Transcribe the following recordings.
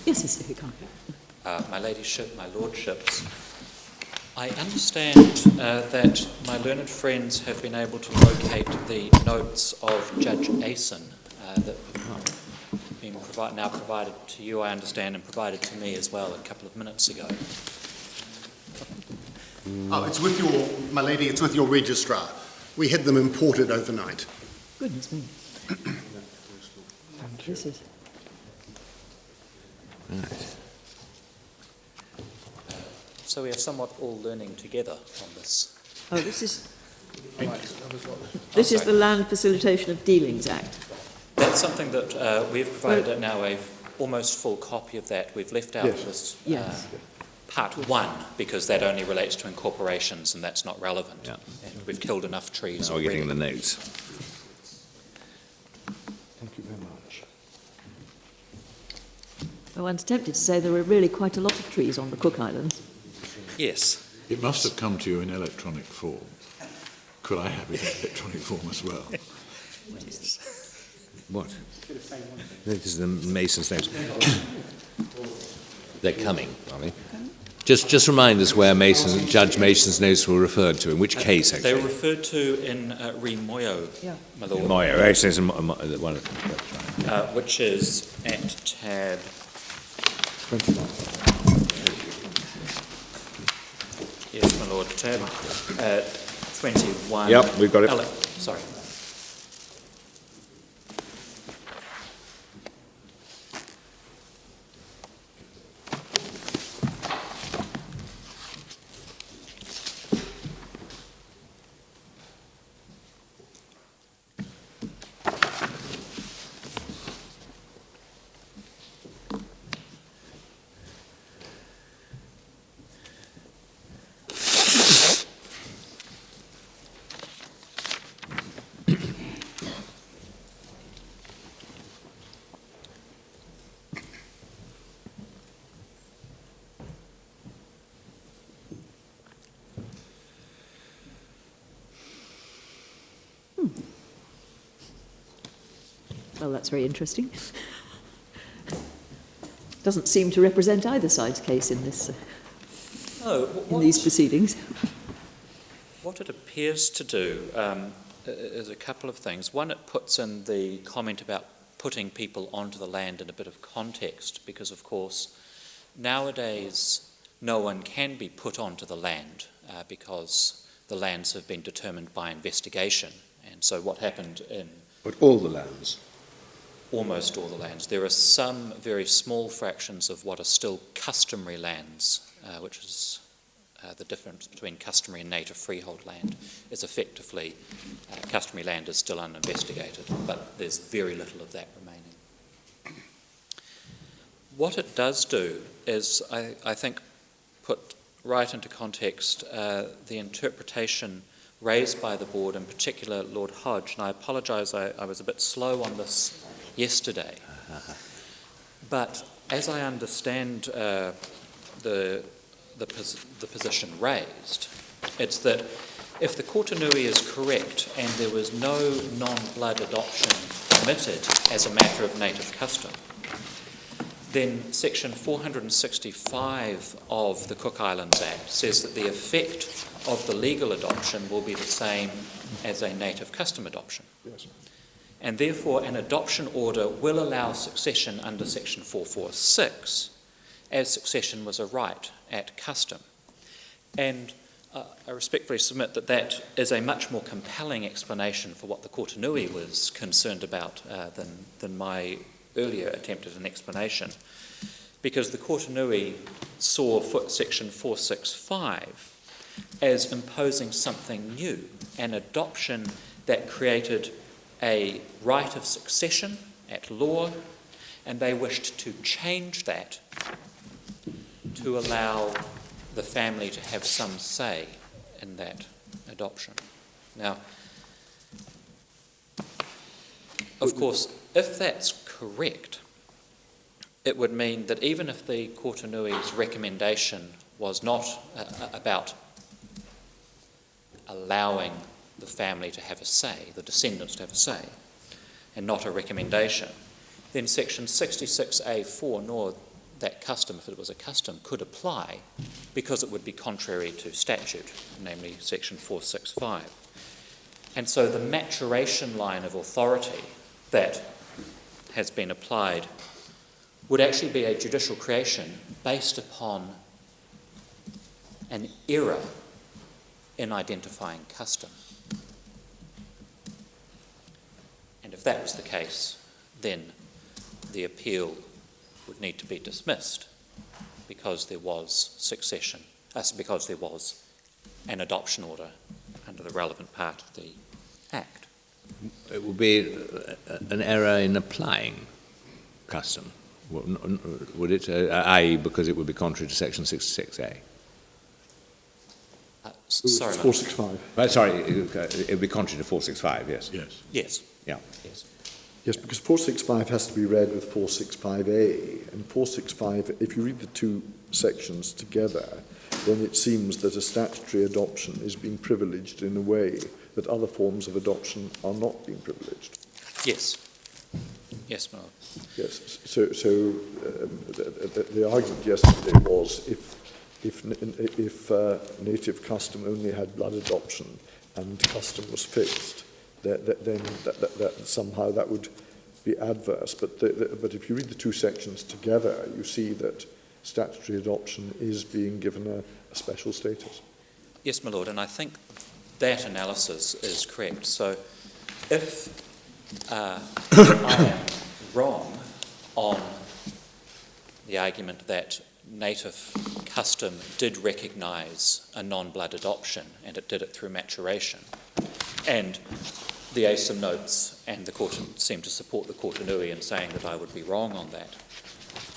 Yes, yes, if you can. My Ladyship, my Lordships, I understand that my learned friends have been able to locate the notes of Judge Asen that have been now provided to you, I understand, and provided to me as well a couple of minutes ago. Oh, it's with your, my lady, it's with your registrar. We had them imported overnight. Goodness me. This is... Right. So we are somewhat all learning together on this. Oh, this is the Land Facilitation of Dealings Act. That's something that we've provided now a almost full copy of that. We've left out this part one because that only relates to incorporations and that's not relevant. Yeah. And we've killed enough trees Now we're getting the notes. Thank you very much. Well, one's tempted to say there were really quite a lot of trees on the Cook Islands. Yes. It must have come to you in electronic form. Could I have it in electronic form as well? What? This is the Mason's notes. They're coming, are they? Just remind us where Judge Mason's notes were referred to, in which case, actually? They were referred to in Re Moyo, my lord. Moyo, one of them. Which is at tab 21. yes, my lord, tab 21. Yep, we've got it. Sorry. Well, that's very interesting. Doesn't seem to represent either side's case in this, in these proceedings. What it appears to do is a couple of things. One, it puts in the comment about putting people onto the land in a bit of context, because of course nowadays no one can be put onto the land because the lands have been determined by investigation. And so what happened in... But all the lands? Almost all the lands. There are some very small fractions of what are still customary lands, which is the difference between customary and native freehold land, is effectively customary land is still uninvestigated, but there's very little of that remaining. What it does do is, I think, put right into context the interpretation raised by the board, in particular Lord Hodge, and I apologise, I was a bit slow on this yesterday. But as I understand the position raised, it's that if the Kortenui is correct and there was no non-blood adoption permitted as a matter of native custom, then section 465 of the Cook Islands Act says that the effect of the legal adoption will be the same as a native custom adoption. Yes. And therefore an adoption order will allow succession under section 446 as succession was a right at custom. And I respectfully submit that that is a much more compelling explanation for what the Kortenui was concerned about than my earlier attempt at an explanation, because the Kortenui saw section 465 as imposing something new, an adoption that created a right of succession at law, and they wished to change that to allow the family to have some say in that adoption. Now, of course, if that's correct, it would mean that even if the Kortenui's recommendation was not about allowing the family to have a say, the descendants to have a say, and not a recommendation, then section 66A4, nor that custom, if it was a custom, could apply because it would be contrary to statute, namely section 465. And so the maturation line of authority that has been applied would actually be a judicial creation based upon an error in identifying custom. And if that was the case, then the appeal would need to be dismissed because there was succession, because there was an adoption order under the relevant part of the Act. It would be an error in applying custom, would it? I.e., because it would be contrary to section 66A. Sorry, 465. Sorry, it would be contrary to 465, yes. Yes. Yes. Yeah. Yes. Yes, because 465 has to be read with 465A, and 465, if you read the two sections together, then it seems that a statutory adoption is being privileged in a way that other forms of adoption are not being privileged. Yes. Yes, Mark. Yes, so the argument yesterday was if native custom only had blood adoption and custom was fixed, then that somehow that would be adverse. But if you read the two sections together, you see that statutory adoption is being given a special status. Yes, my lord, and I think that analysis is correct. So if I am wrong on the argument that native custom did recognise a non-blood adoption and it did it through maturation, and the ASIM notes and the court seem to support the Kortenui in saying that I would be wrong on that,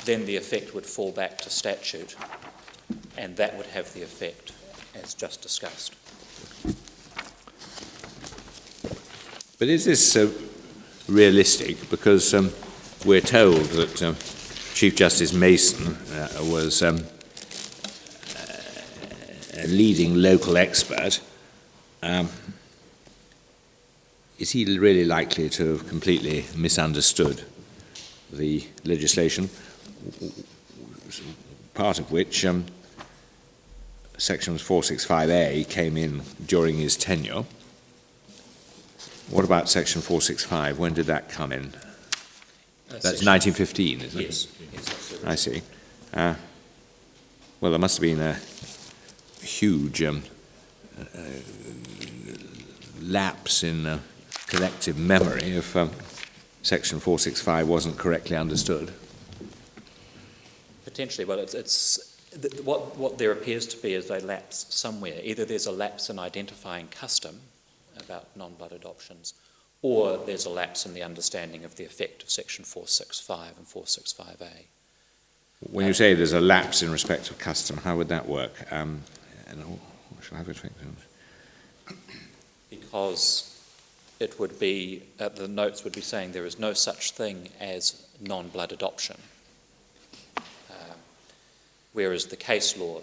then the effect would fall back to statute, and that would have the effect as just discussed. But is this realistic? Because we're told that Chief Justice Mason was a leading local expert. Is he really likely to have completely misunderstood the legislation, part of which Section 465A came in during his tenure? What about Section 465? When did that come in? That's 1915, isn't it? Yes. Yes, I see. Well, there must have been a huge lapse in collective memory if Section 465 wasn't correctly understood. potentially. Well, what there appears to be is a lapse somewhere. Either there's a lapse in identifying custom about non-blood adoptions, or there's a lapse in the understanding of the effect of Section 465 and 465A. When you say there's a lapse in respect of custom, how would that work? Shall I have it? Because it would be, the notes would be saying there is no such thing as non-blood adoption, whereas the case law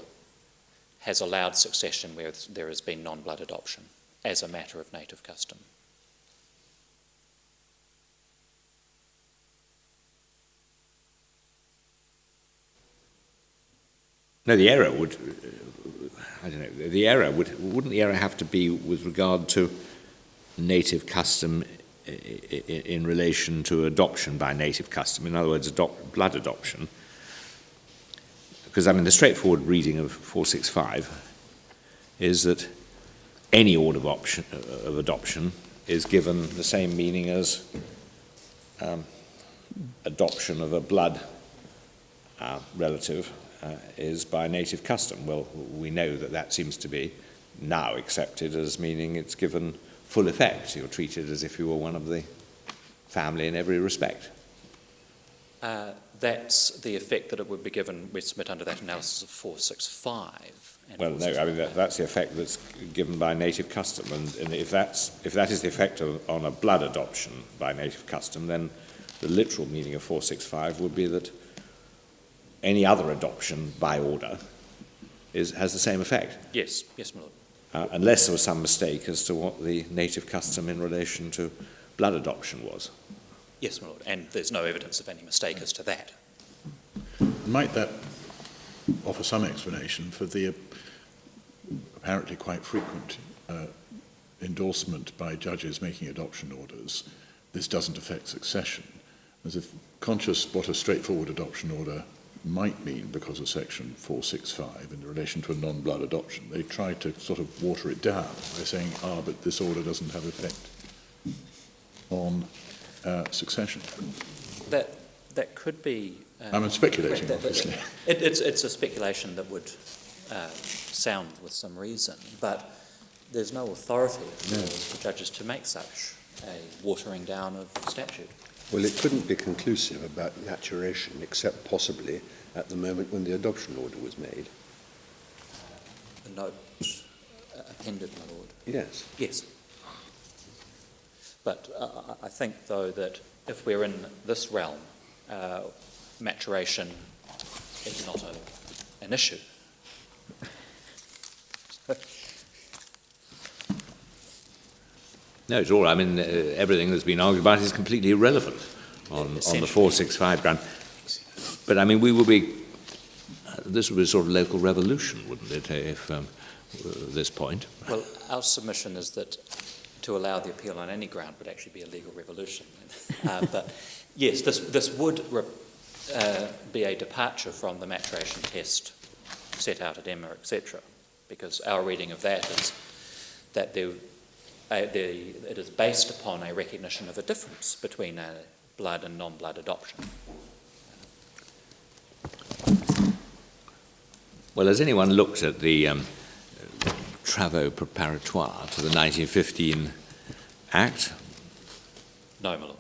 has allowed succession where there has been non-blood adoption as a matter of native custom. No, the error would, I don't know, the error wouldn't the error have to be with regard to native custom in relation to adoption by native custom? In other words, blood adoption. Because, I mean, the straightforward reading of 465 is that any order of adoption is given the same meaning as adoption of a blood relative is by native custom. Well, we know that that seems to be now accepted as meaning it's given full effect. You're treated as if you were one of the family in every respect. That's the effect that it would be given, we submit under that analysis of 465. Well, no, I mean, that's the effect that's given by native custom. And if that is the effect on a blood adoption by native custom, then the literal meaning of 465 would be that any other adoption by order has the same effect. Yes, yes, my lord. unless there was some mistake as to what the native custom in relation to blood adoption was. Yes, my lord, and there's no evidence of any mistake as to that. Might that offer some explanation for the apparently quite frequent endorsement by judges making adoption orders, this doesn't affect succession, as if conscious what a straightforward adoption order might mean because of section 465 in relation to a non-blood adoption. They try to sort of water it down by saying, but this order doesn't have effect on succession. That could be... I'm speculating, obviously. It's a speculation that would sound with some reason, but there's no authority for judges to make such a watering down of statute. Well, it couldn't be conclusive about maturation, except possibly at the moment when the adoption order was made. The note appended, my lord. Yes. Yes. But I think, though, that if we're in this realm, maturation is not an issue. No, it's all right. I mean, everything that's been argued about is completely irrelevant on the 465 ground. But, I mean, this would be a sort of local revolution, wouldn't it, if this point? Well, our submission is that to allow the appeal on any ground would actually be a legal revolution. But, yes, this would be a departure from the maturation test set out at Emma, etc., because our reading of that is that it is based upon a recognition of a difference between a blood and non-blood adoption. Well, has anyone looked at the travaux préparatoires to the 1915 Act? No, my lord.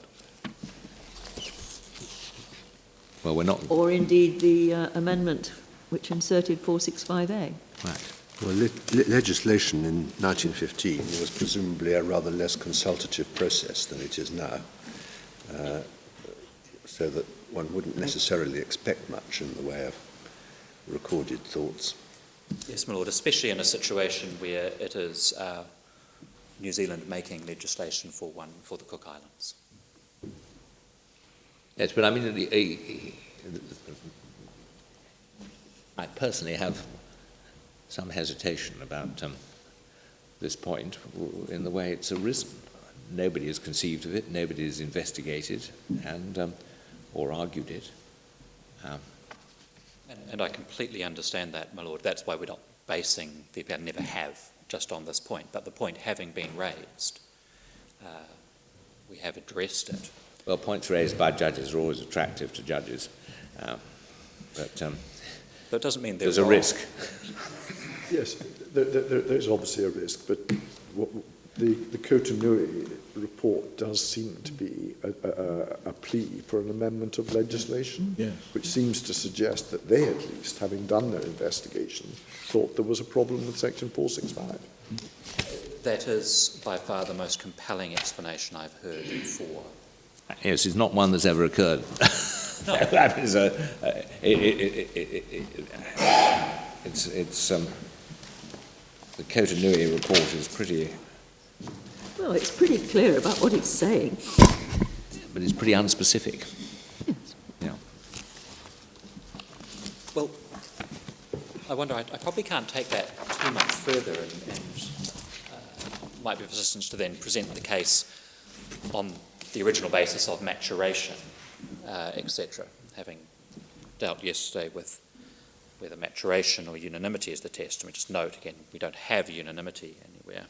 Well, we're not... Or indeed the amendment which inserted 465A. Right. Well, legislation in 1915 was presumably a rather less consultative process than it is now, so that one wouldn't necessarily expect much in the way of recorded thoughts. Yes, my lord, especially in a situation where it is New Zealand making legislation for the Cook Islands. Yes, but I mean, I personally have some hesitation about this point in the way it's arisen. Nobody has conceived of it, nobody has investigated and or argued it. And I completely understand that, my lord. That's why we're not basing the appeal, never have, just on this point. But the point having been raised, we have addressed it. Well, points raised by judges are always attractive to judges, but it doesn't mean there's a risk. Yes, there's obviously a risk, but the Kotonui report does seem to be a plea for an amendment of legislation, yes, which seems to suggest that they, at least, having done their investigation, thought there was a problem with Section 465. That is by far the most compelling explanation I've heard for. Yes, it's not one that's ever occurred. No. That is the Kotonui report is pretty... Well, it's pretty clear about what it's saying. But it's pretty unspecific. Yes. Yeah. Well, I wonder, I probably can't take that too much further and might be of assistance to then present the case on the original basis of maturation, etc., having dealt yesterday with whether maturation or unanimity is the test. And we just note, again, we don't have unanimity anywhere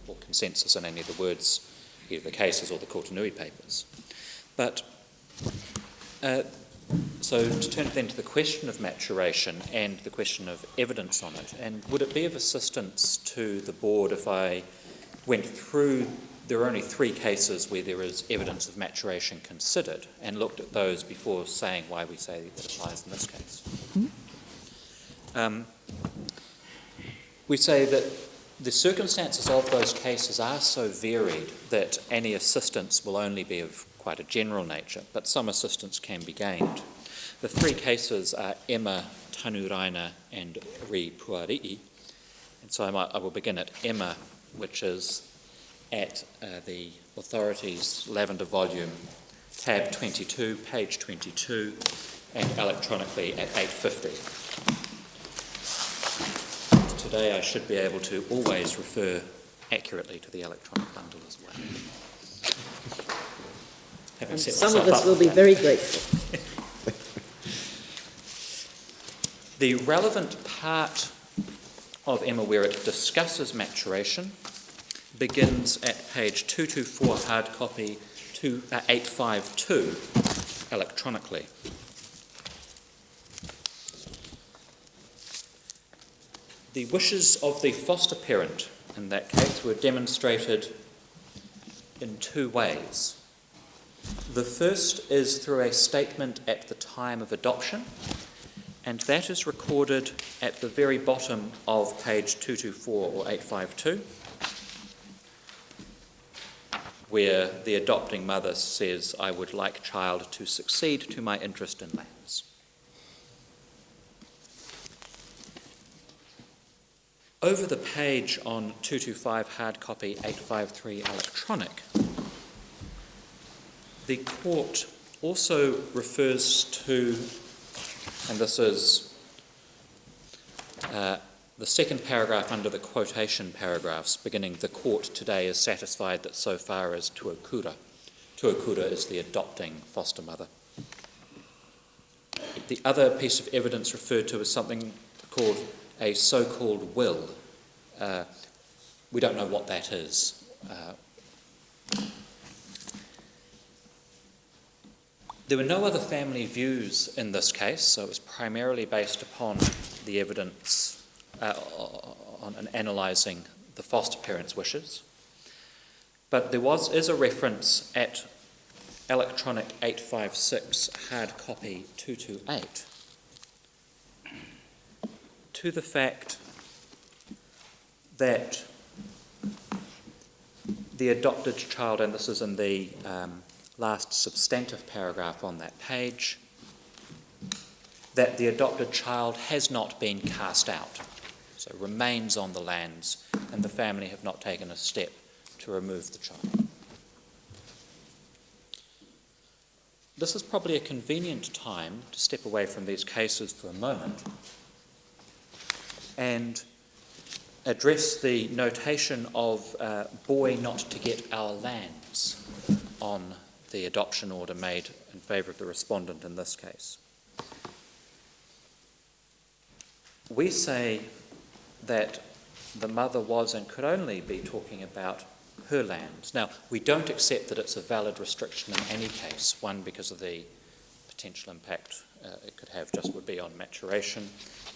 or consensus in any of the words, either the cases or the Kotonui papers. But so to turn then to the question of maturation and the question of evidence on it, and would it be of assistance to the board if I went through, there are only 3 cases where there is evidence of maturation considered, and looked at those before saying why we say that applies in this case? We say that the circumstances of those cases are so varied that any assistance will only be of quite a general nature, but some assistance can be gained. The 3 cases are Emma, Tanuraina and Ri Puari'i, So I will begin at Emma, which is at the authorities' Lavender volume, tab 22, page 22, and electronically at 850. Today I should be able to always refer accurately to the electronic bundle as well. Having And set some of myself us up will for be that. very grateful. The relevant part of Emma where it discusses maturation begins at page 224, hard copy 852, electronically. The wishes of the foster parent in that case were demonstrated in two ways. The first is through a statement at the time of adoption, and that is recorded at the very bottom of page 224 or 852, where the adopting mother says, "I would like child to succeed to my interest in lands." Over the page on 225 hard copy 853 electronic, the court also refers to, and this is the second paragraph under the quotation paragraphs, beginning, "The court today is satisfied that so far as Tuakura." Tuakura is the adopting foster mother. The other piece of evidence referred to is something called a so-called will. We don't know what that is. There were no other family views in this case, so it was primarily based upon the evidence on analysing the foster parents' wishes. But there is a reference at electronic 856, hard copy 228, to the fact that the adopted child, and this is in the last substantive paragraph on that page, that the adopted child has not been cast out, so remains on the lands, and the family have not taken a step to remove the child. This is probably a convenient time to step away from these cases for a moment and address the notation of boy not to get our lands on the adoption order made in favour of the respondent in this case. We say that the mother was and could only be talking about her lands. Now, we don't accept that it's a valid restriction in any case, one because of the potential impact it could have just would be on maturation,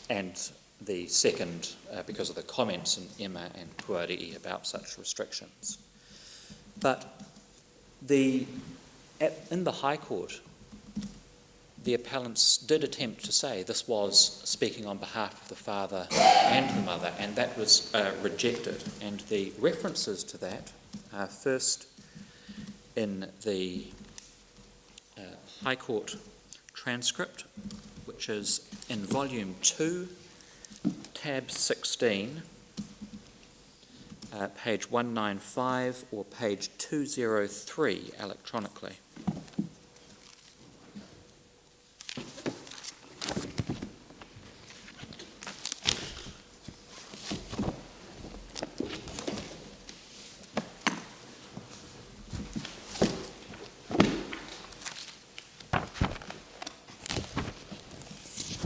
and the second because of the comments in Emma and Puarii about such restrictions. But in the High Court, the appellants did attempt to say this was speaking on behalf of the father and the mother, and that was rejected. And the references to that are first in the High Court transcript, which is in volume 2, tab 16, page 195 or page 203 electronically.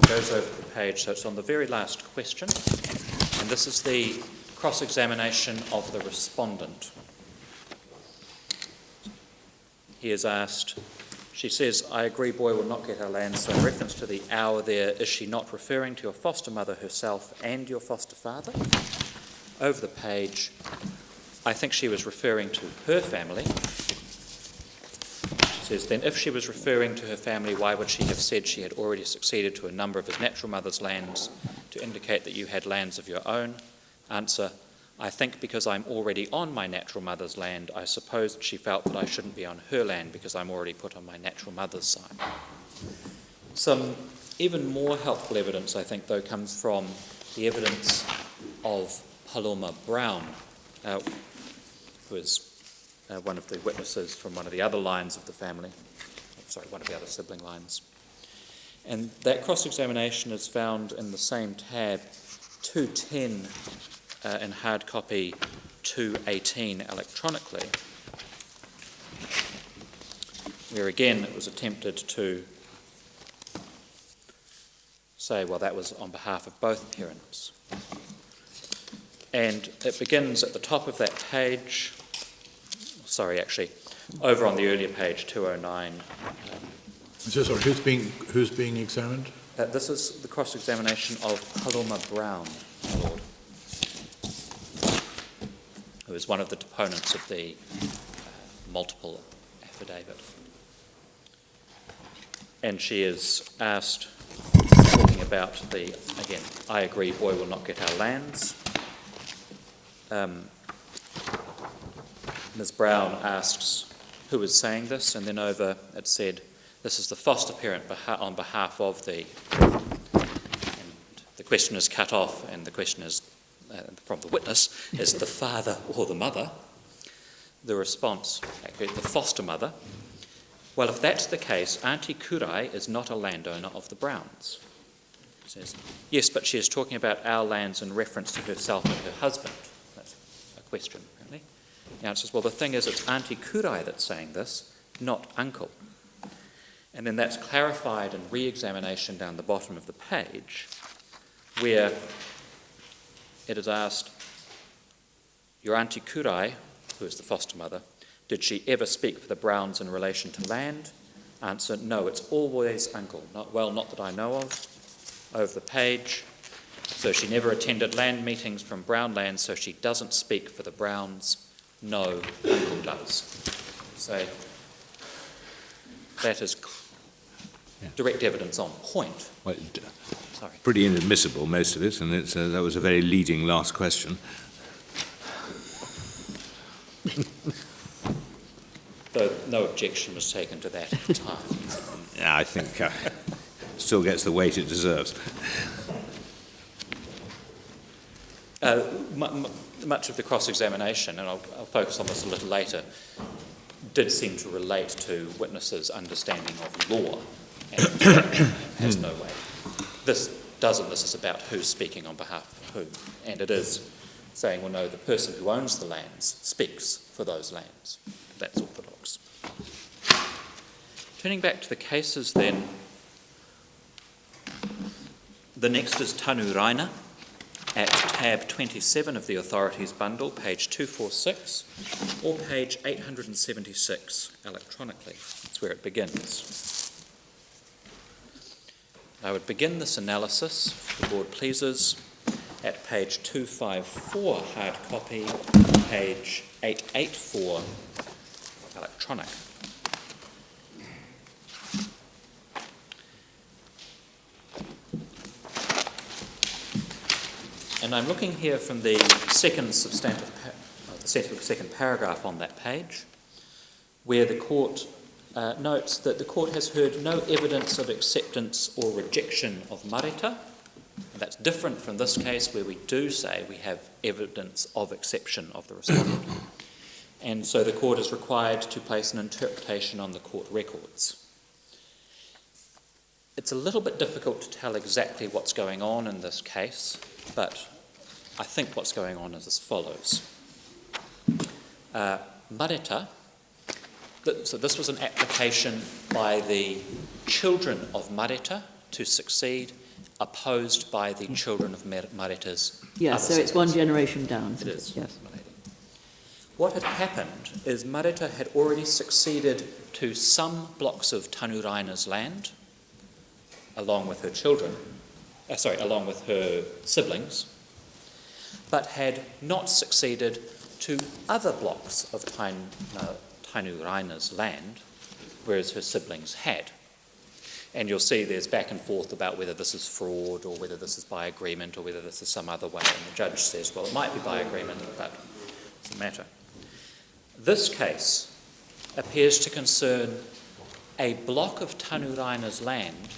Goes over the page, so it's on the very last question, and this is the cross-examination of the respondent. He is asked, she says, "I agree boy will not get our land," so in reference to the hour there, is she not referring to your foster mother herself and your foster father? Over the page, I think she was referring to her family. Says, then if she was referring to her family, why would she have said she had already succeeded to a number of his natural mother's lands to indicate that you had lands of your own? Answer, I think because I'm already on my natural mother's land, I suppose she felt that I shouldn't be on her land because I'm already put on my natural mother's side. Some even more helpful evidence, I think, though, comes from the evidence of Paloma Browne, who is one of the witnesses from one of the other lines of the family, one of the other sibling lines. And that cross-examination is found in the same tab 210 in hard copy, 218 electronically, where again it was attempted to say, well, that was on behalf of both parents. And it begins at the top of that page, over on the earlier page, 209. So sorry, who's being examined? This is the cross-examination of Paloma Browne, my lord, who is one of the deponents of the multiple affidavit. And she is asked, talking about again, I agree, boy will not get our lands. Ms. Browne asks who is saying this, and then over it said, this is the foster parent on behalf of the... And the question is cut off, and the question is, from the witness, is the father or the mother? The response, actually, the foster mother. Well, if that's the case, Auntie Kurai is not a landowner of the Browns. She says, yes, but she is talking about our lands in reference to herself and her husband. That's a question, apparently. The answer is, well, the thing is, it's Auntie Kurai that's saying this, not uncle. And then that's clarified in re-examination down the bottom of the page, where it is asked, your Auntie Kurai, who is the foster mother, did she ever speak for the Browns in relation to land? Answer, no, it's always uncle. Not that I know of. Over the page, so she never attended land meetings from Browne land, so she doesn't speak for the Browns. No, uncle does. So that is direct evidence on point. Well, pretty inadmissible, most of it, and that was a very leading last question. Though no objection was taken to that at the time. Yeah, I think still gets the weight it deserves. Much of the cross-examination, and I'll focus on this a little later, did seem to relate to witnesses' understanding of law, and has no way. This is about who's speaking on behalf of who, and it is saying, well, no, the person who owns the lands speaks for those lands. That's orthodox. Turning back to the cases then, the next is Tanu Raina at tab 27 of the Authorities Bundle, page 246, or page 876 electronically. That's where it begins. I would begin this analysis, if the board pleases, at page 254 hard copy, page 884 electronic. And I'm looking here from the second second paragraph on that page, where the court notes that the court has heard no evidence of acceptance or rejection of marita. And that's different from this case, where we do say we have evidence of exception of the respondent. And so the court is required to place an interpretation on the court records. It's a little bit difficult to tell exactly what's going on in this case, but I think what's going on is as follows. Marita, so this was an application by the children of Marita to succeed, opposed by the children of Marita's. Yes, so it's one generation down. It is. Yes. What had happened is Marita had already succeeded to some blocks of Tanu Raina's land, along with her along with her siblings, but had not succeeded to other blocks of Tanu Raina's land, whereas her siblings had. And you'll see there's back and forth about whether this is fraud or whether this is by agreement or whether this is some other way. And the judge says, well, it might be by agreement, but it doesn't matter. This case appears to concern a block of Tanu Raina's land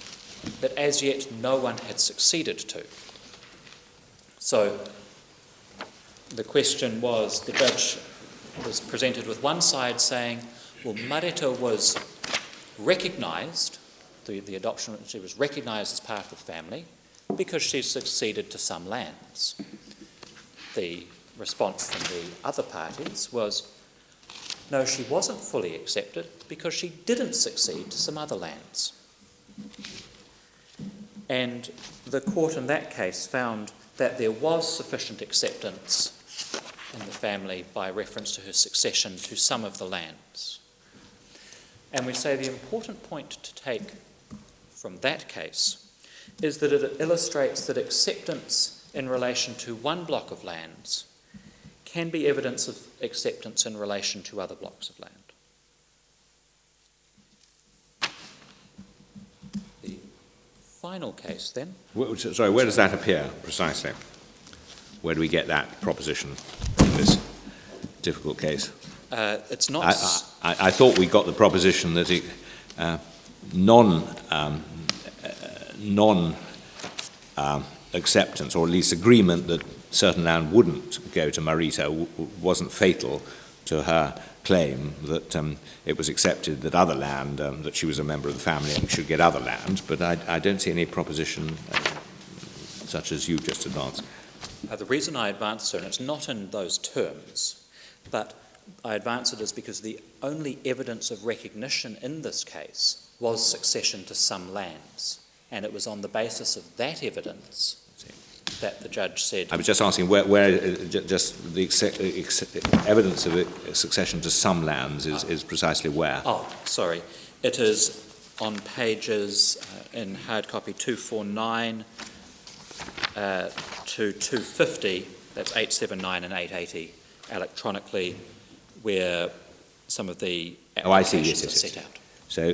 that as yet no one had succeeded to. So the question was, the judge was presented with one side saying, well, Mareta was recognised, the adoption, she was recognised as part of the family because she succeeded to some lands. The response from the other parties was, no, she wasn't fully accepted because she didn't succeed to some other lands. And the court in that case found that there was sufficient acceptance in the family by reference to her succession to some of the lands. And we say the important point to take from that case is that it illustrates that acceptance in relation to one block of lands can be evidence of acceptance in relation to other blocks of land. The final case then. Sorry, where does that appear precisely? Where do we get that proposition in this difficult case? It's not. I thought we got the proposition that non-acceptance, or at least agreement that certain land wouldn't go to Mareta, wasn't fatal to her claim that it was accepted that other land, that she was a member of the family and should get other land. But I don't see any proposition such as you've just advanced. The reason I advance it, and it's not in those terms, but I advance it is because the only evidence of recognition in this case was succession to some lands. And it was on the basis of that evidence that the judge said... I was just asking where just the evidence of succession to some lands is precisely where? Oh, sorry. It is on pages in hard copy 249 to 250, that's 879 and 880, electronically, where some of the applications are set out. So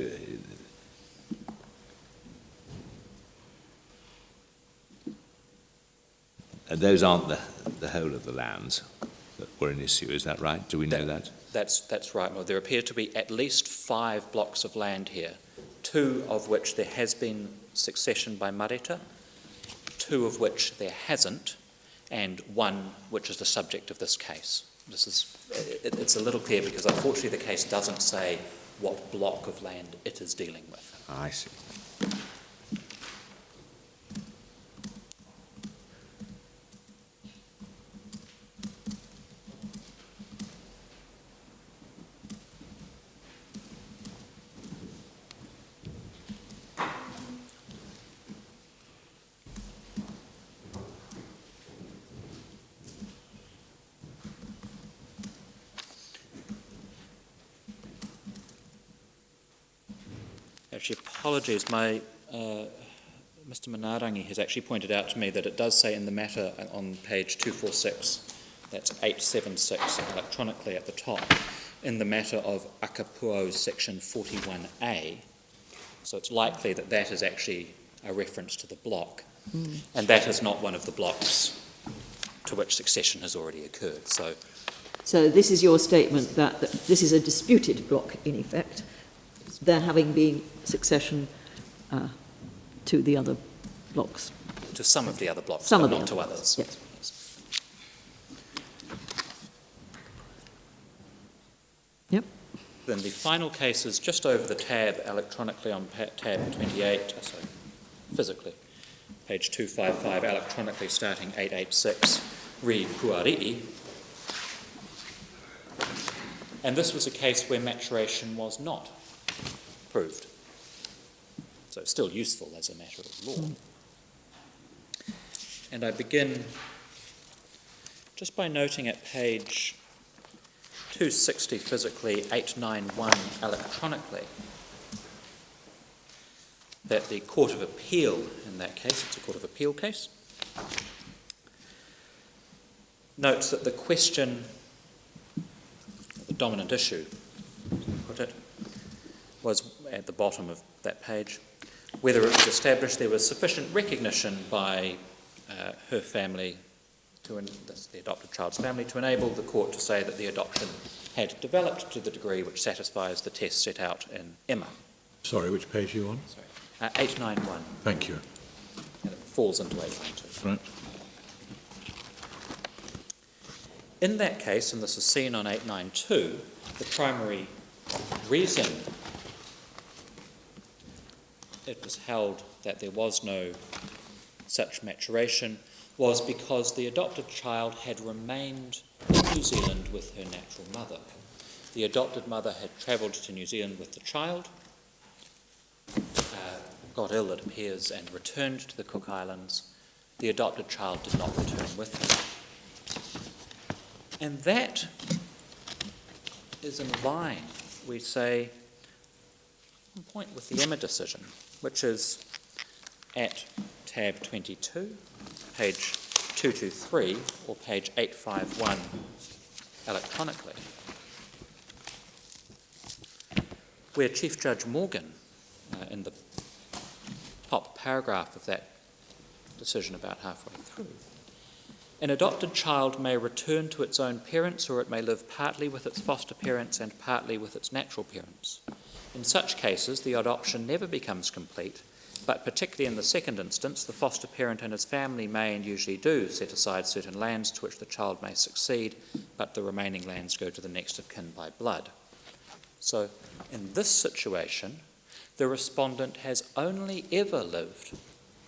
those aren't the whole of the lands that were an issue, is that right? Do we know that? That's right. Well, there appear to be at least 5 blocks of land here, 2 of which there has been succession by Mareta, 2 of which there hasn't, and 1 which is the subject of this case. It's a little clear because unfortunately the case doesn't say what block of land it is dealing with. I see. Actually, apologies, Mr. Manarangi has actually pointed out to me that it does say in the matter on page 246, that's 876 electronically at the top, in the matter of Akapuo section 41A. So it's likely that that is actually a reference to the block, and that is not one of the blocks to which succession has already occurred. So this is your statement that this is a disputed block, in effect, there having been succession to the other blocks. To some of the other blocks, Some but of the not to other others. Yes. Yep. Then the final case is just over the tab electronically on tab 28, physically, page 255 electronically starting 886, re Puari'i. And this was a case where maturation was not proved. So it's still useful as a matter of law. And I begin just by noting at page 260 physically, 891 electronically, that the Court of Appeal in that case, it's a Court of Appeal case, notes that the question, the dominant issue, put it, was at the bottom of that page, whether it was established there was sufficient recognition by her family, the adopted child's family, to enable the court to say that the adoption had developed to the degree which satisfies the test set out in Emma. Sorry, which page are you on? Sorry, 891. Thank you. And it falls into 892. Right. In that case, and this is seen on 892, the primary reason it was held that there was no such maturation was because the adopted child had remained in New Zealand with her natural mother. The adopted mother had travelled to New Zealand with the child, got ill, it appears, and returned to the Cook Islands. The adopted child did not return with her. And that is in line, we say, on point with the Emma decision, which is at tab 22, page 223, or page 851 electronically, where Chief Judge Morgan, in the top paragraph of that decision about halfway through, an adopted child may return to its own parents, or it may live partly with its foster parents and partly with its natural parents. In such cases, the adoption never becomes complete, but particularly in the second instance, the foster parent and his family may and usually do set aside certain lands to which the child may succeed, but the remaining lands go to the next of kin by blood. So, in this situation, the respondent has only ever lived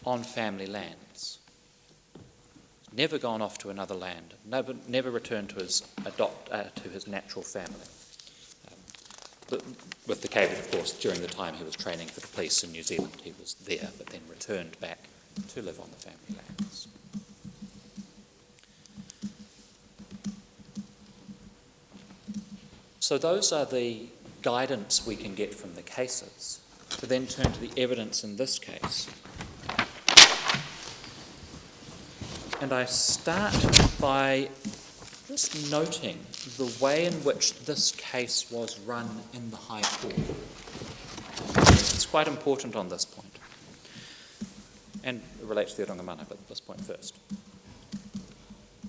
on family lands, never gone off to another land, never returned to his natural family. With the caveat, of course, during the time he was training for the police in New Zealand, he was there, but then returned back to live on the family lands. So those are the guidance we can get from the cases, to then turn to the evidence in this case. And I start by just noting the way in which this case was run in the High Court. It's quite important on this point, and it relates to the Oranga Mana, but this point first.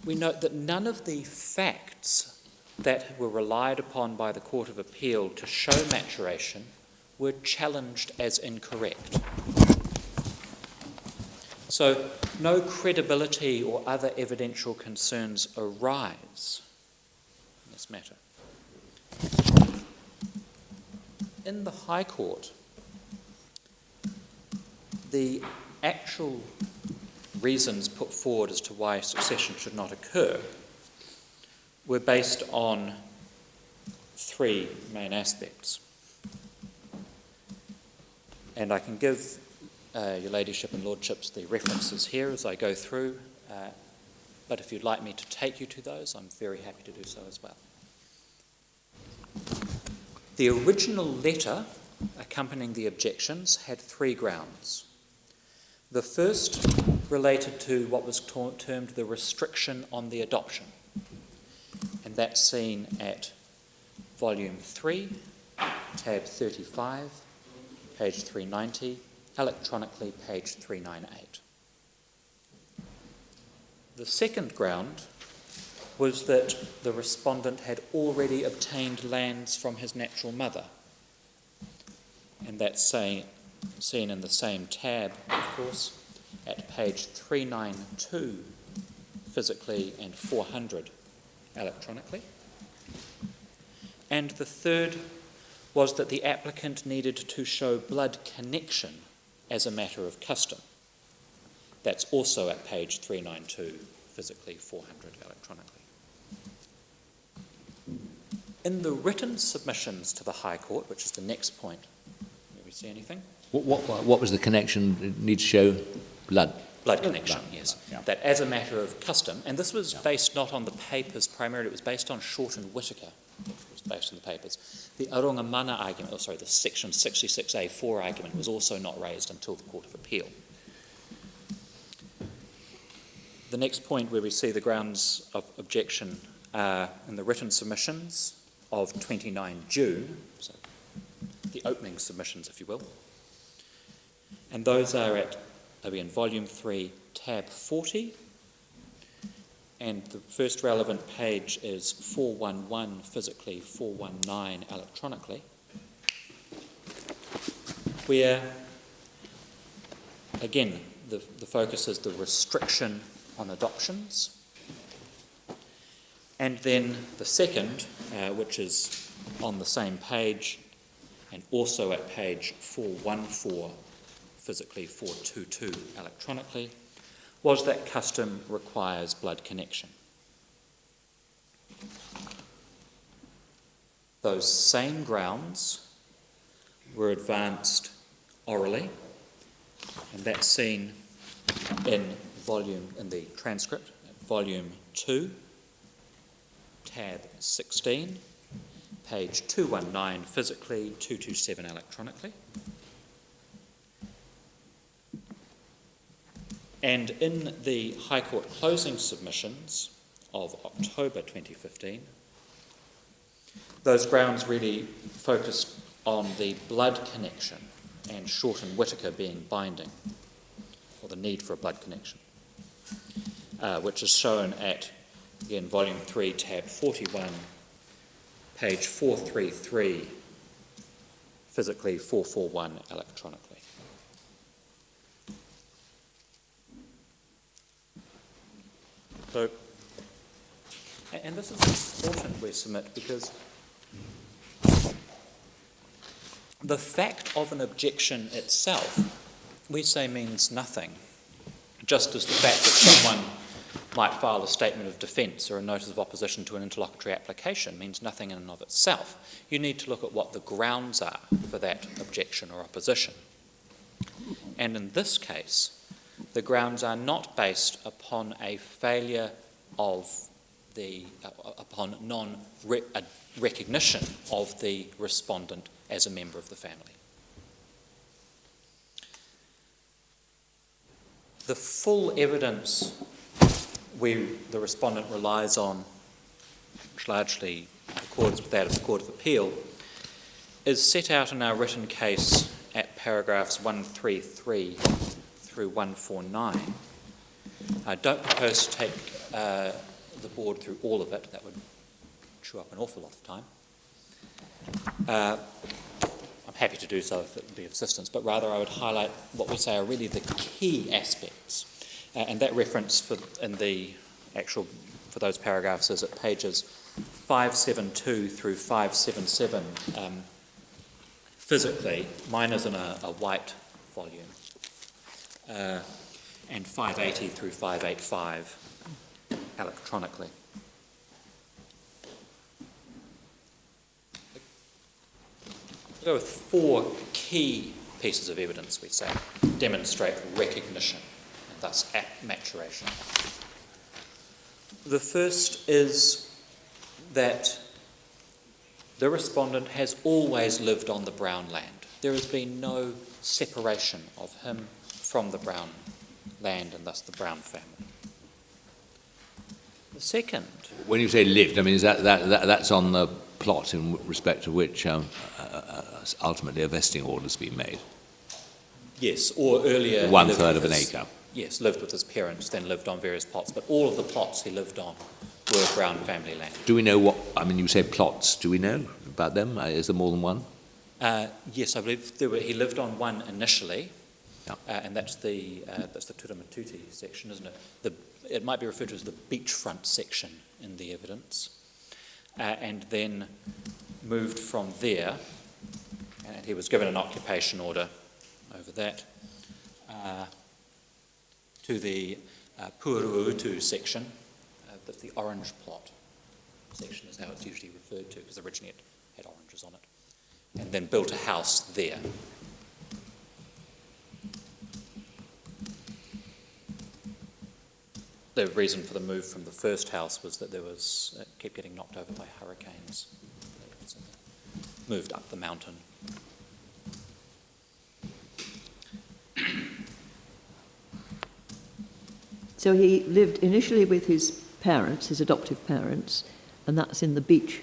We note that none of the facts that were relied upon by the Court of Appeal to show maturation were challenged as incorrect. So no credibility or other evidential concerns arise in this matter. In the High Court, the actual reasons put forward as to why succession should not occur were based on three main aspects. And I can give your ladyship and lordships the references here as I go through, but if you'd like me to take you to those, I'm very happy to do so as well. The original letter accompanying the objections had three grounds. The first related to what was termed the restriction on the adoption, and that's seen at volume 3, tab 35, page 390, electronically page 398. The second ground was that the respondent had already obtained lands from his natural mother, and that's seen in the same tab, of course, at page 392 physically and 400 electronically. And the third was that the applicant needed to show blood connection as a matter of custom. That's also at page 392, physically 400 electronically. In the written submissions to the High Court, which is the next point, do we see anything? What was the connection? Need to show blood? Blood connection, yes. Yeah. That as a matter of custom, and this was based not on the papers primarily, it was based on Short and Whittaker, which was based on the papers. The Oranga Mana argument, the section 66A4 argument was also not raised until the Court of Appeal. The next point where we see the grounds of objection in the written submissions of 29 June, so the opening submissions, if you will. And those are in volume 3, tab 40. And the first relevant page is 411 physically, 419 electronically, where, again, the focus is the restriction on adoptions. And then the second, which is on the same page and also at page 414, physically 422 electronically, was that custom requires blood connection. Those same grounds were advanced orally, and that's seen in the transcript, volume 2, tab 16, page 219 physically, 227 electronically. And in the High Court closing submissions of October 2015, those grounds really focused on the blood connection and Short and Whittaker being binding, or the need for a blood connection, which is shown at, again, volume 3, tab 41, page 433, physically 441 electronically. So, and this is important, we submit, because the fact of an objection itself, we say, means nothing, just as the fact that someone might file a statement of defence or a notice of opposition to an interlocutory application means nothing in and of itself. You need to look at what the grounds are for that objection or opposition. And in this case, the grounds are not based upon a failure of upon non-recognition of the respondent as a member of the family. The full evidence the respondent relies on, which largely accords with that of the Court of Appeal, is set out in our written case at paragraphs 133 through 149. I don't propose to take the board through all of it. That would chew up an awful lot of time. I'm happy to do so if it would be of assistance, but rather I would highlight what we say are really the key aspects. And that reference for those paragraphs is at pages 572 through 577. Physically, mine is in a white volume, and 580 through 585 electronically. We'll go with 4 key pieces of evidence, we say, demonstrate recognition, and thus maturation. The first is that the respondent has always lived on the Browne land. There has been no separation of him from the Browne land and thus the Browne family. The second... When you say lived, I mean, is that's on the plot in respect to which ultimately a vesting order's been made? Yes, or earlier... 1/3 of an acre. Yes, lived with his parents, then lived on various plots, but all of the plots he lived on were Browne family land. Do we know what, I mean, you say plots, do we know about them? Is there more than one? Yes, I believe he lived on one initially, yeah. And that's the Turamatuti section, isn't it? It might be referred to as the beachfront section in the evidence, and then moved from there, and he was given an occupation order over that, to the Puruutu section. That's the orange plot section is how it's usually referred to, because originally it had oranges on it, and then built a house there. The reason for the move from the first house was that it kept getting knocked over by hurricanes. So moved up the mountain. So he lived initially with his parents, his adoptive parents, and that's in the beach.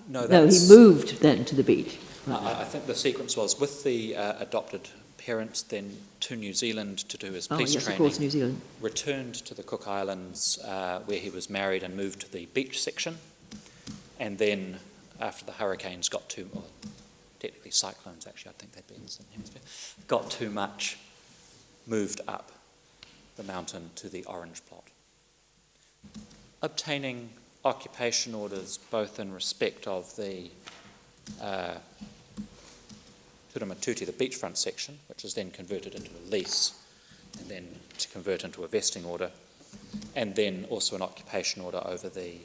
No, he moved then to the beach. I think the sequence was with the adopted parents, then to New Zealand to do his police training. Of course, New Zealand. Returned to the Cook Islands, where he was married, and moved to the beach section. And then, after the hurricanes got too, or technically cyclones actually, I think they'd be in the same hemisphere, got too much, moved up the mountain to the orange plot. obtaining occupation orders both in respect of the Turamatuti, the beachfront section, which is then converted into a lease and then to convert into a vesting order, and then also an occupation order over the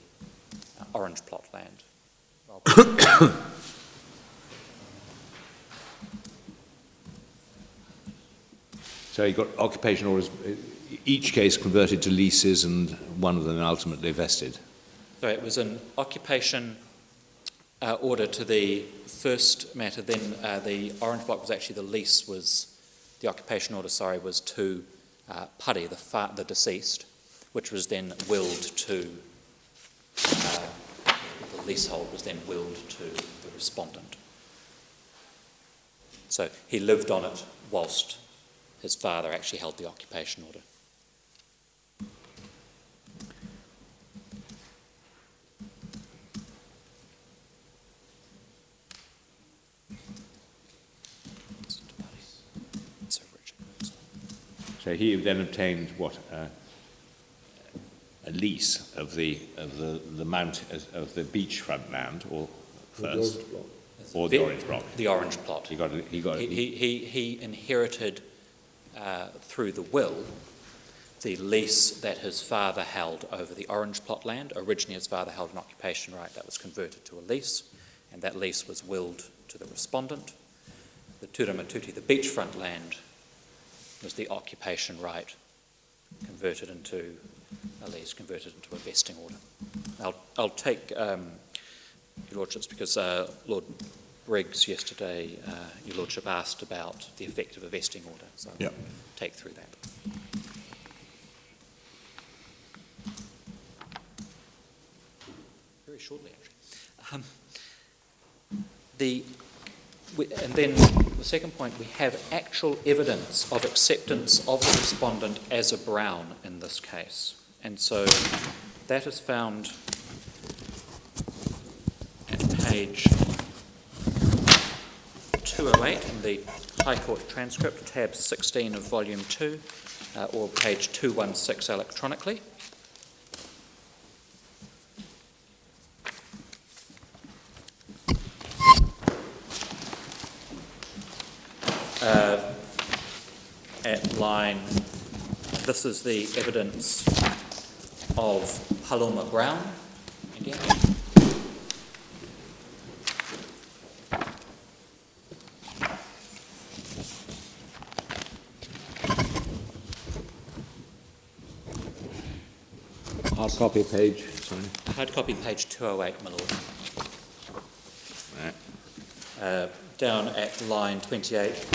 orange plot land. So you got occupation orders, each case converted to leases and one of them ultimately vested. So it was an occupation order to the first matter, then the orange block was actually the lease the occupation order, was to Pari, the deceased, which was then willed to, the leasehold was then willed to the respondent. So he lived on it whilst his father actually held the occupation order. So he then obtained what a lease of the mount of the beachfront land, or first, or the orange block. The orange plot. He inherited through the will the lease that his father held over the orange plot land. Originally, his father held an occupation right that was converted to a lease, and that lease was willed to the respondent. The Turamatuti, the beachfront land, was the occupation right converted into a lease, converted into a vesting order. I'll take Your Lordships, because Lord Briggs yesterday, Your Lordship asked about the effect of a vesting order, so I'll take through that. Very shortly, actually. And then the second point, we have actual evidence of acceptance of the respondent as a Browne in this case. And so that is found at page 208 in the High Court transcript, tab 16 of volume 2, or page 216 electronically. At line, this is the evidence of Paloma Browne again. Hard copy page, sorry. Hard copy page 208, my lord. Right. Down at line 28.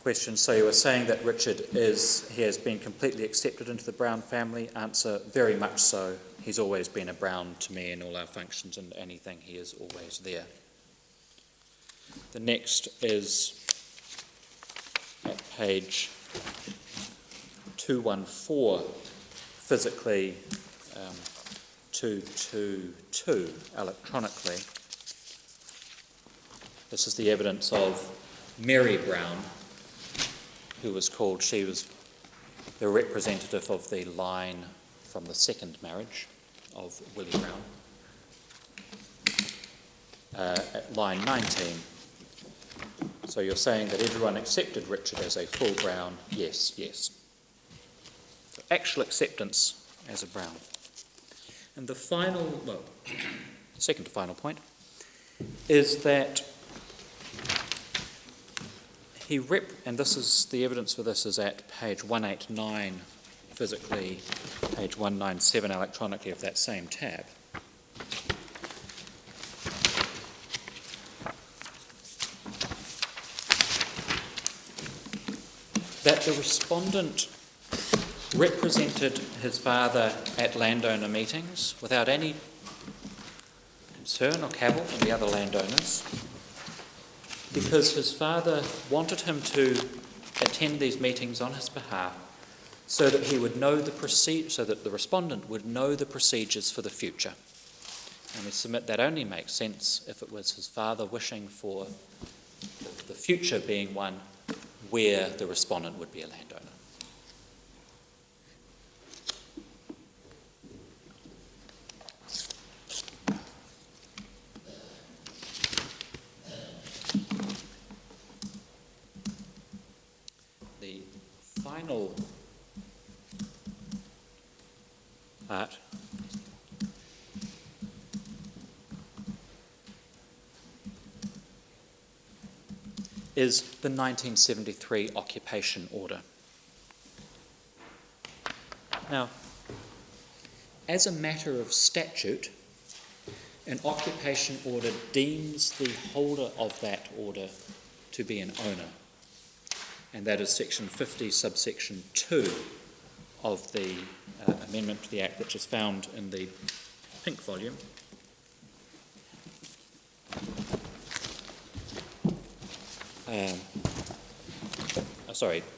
Question, so you were saying that Richard has been completely accepted into the Browne family? Answer, very much so. He's always been a Browne to me in all our functions and anything. He is always there. The next is at page 214, physically 222 electronically. This is the evidence of Mary Browne, who was called, she was the representative of the line from the second marriage of Willie Browne. At line 19. So you're saying that everyone accepted Richard as a full Browne? Yes, yes. So actual acceptance as a Browne. And the final, second to final point, is that and this is the evidence for this is at page 189 physically, page 197 electronically of that same tab. That the respondent represented his father at landowner meetings without any concern or cavil from the other landowners, because his father wanted him to attend these meetings on his behalf so that he would know so that the respondent would know the procedures for the future. And we submit that only makes sense if it was his father wishing for the future being one where the respondent would be a landowner. final part is the 1973 occupation order. Now, as a matter of statute, an occupation order deems the holder of that order to be an owner, and that is section 50 subsection 2 of the amendment to the Act, which is found in the pink volume.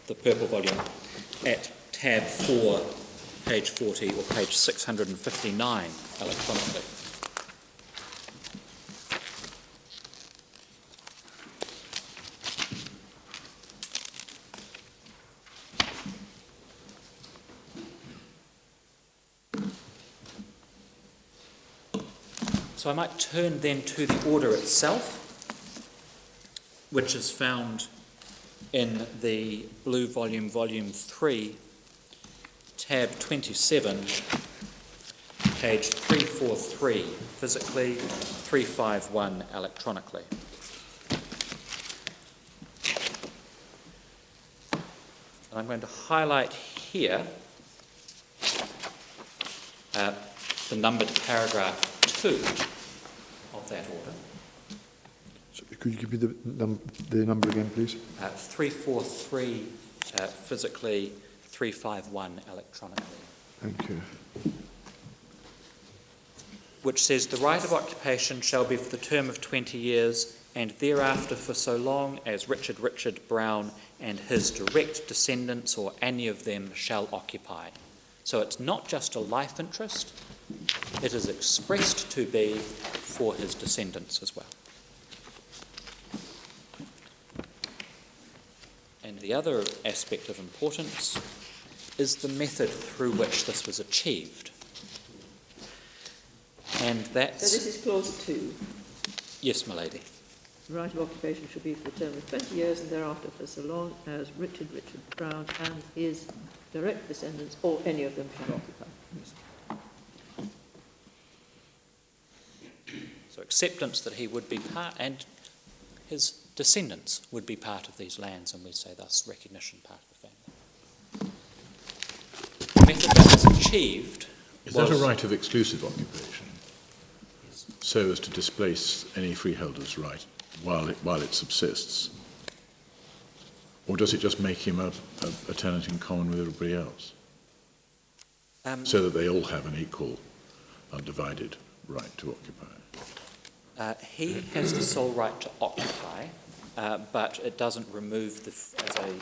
The purple volume at tab 4, page 40, or page 659 electronically. So I might turn then to the order itself, which is found in the blue volume, volume 3, tab 27, page 343, physically, 351 electronically. And I'm going to highlight here the numbered paragraph 2 of that order. So could you give me the number again, please? 343 physically, 351 electronically. Thank you. Which says the right of occupation shall be for the term of 20 years and thereafter for so long as Richard Browne and his direct descendants or any of them shall occupy. So it's not just a life interest, it is expressed to be for his descendants as well. And the other aspect of importance is the method through which this was achieved. And that's... So this is clause 2. Yes, my lady. The right of occupation shall be for the term of 20 years and thereafter for so long as Richard Browne and his direct descendants or any of them shall occupy. So acceptance that he would be part, and his descendants would be part of these lands, and we say thus recognition part of the family. The method that was achieved Is that a right of exclusive occupation? Yes. So as to displace any freeholder's right while it subsists? Or does it just make him a tenant in common with everybody else? So that they all have an equal, undivided right to occupy? He has the sole right to occupy, but it doesn't remove, as I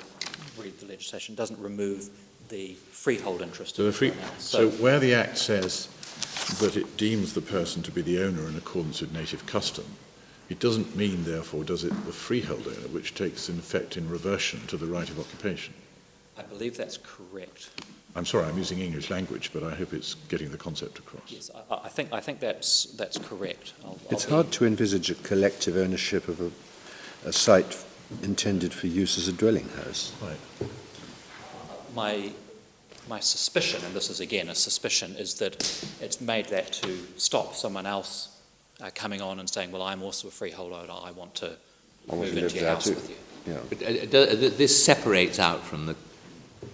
read the legislation, doesn't remove the freehold interest. So where the Act says that it deems the person to be the owner in accordance with native custom, it doesn't mean, therefore, does it, the freehold owner, which takes in effect in reversion to the right of occupation? I believe that's correct. I'm sorry, I'm using English language, but I hope it's getting the concept across. Yes, I think that's correct. It's hard to envisage a collective ownership of a site intended for use as a dwelling house. Right. My suspicion, and this is again a suspicion, is that it's made that to stop someone else coming on and saying, well, I'm also a freehold owner, I want to move into your house with you. Yeah. But this separates out from the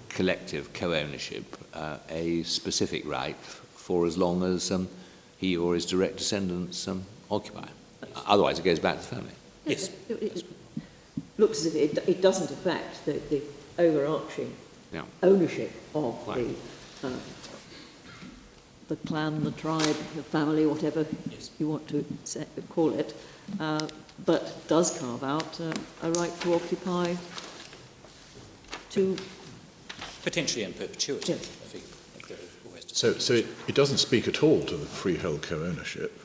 collective co-ownership a specific right for as long as he or his direct descendants occupy. Otherwise, it goes back to the family. Yes. It looks as if it doesn't affect the overarching ownership of the clan, the tribe, the family, whatever you want to call it, but does carve out a right to occupy to... Potentially in perpetuity. Yes. So it doesn't speak at all to the freehold co-ownership.